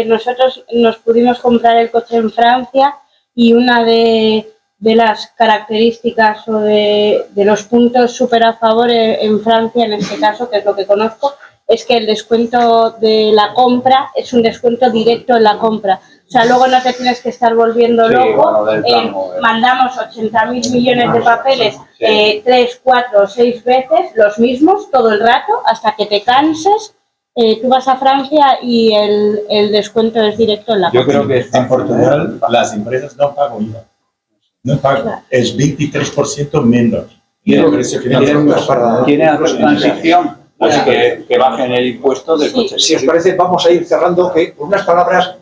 Nosotros nos pudimos comprar el coche en Francia y una de las características o de los puntos súper a favor en Francia, en este caso, que es lo que conozco, es que el descuento de la compra es un descuento directo en la compra. O sea, luego no te tienes que estar volviendo loco. Mandamos 80.000 millones de papeles 3, 4 o 6 veces, los mismos, todo el rato, hasta que te canses. Tú vas a Francia y el descuento es directo en la compra. Yo creo que en Portugal las empresas no pagan IVA. No pagan. Es 23% menos. Tiene transición. Pues que bajen el impuesto del coche. Si os parece, vamos a ir cerrando, que por unas palabras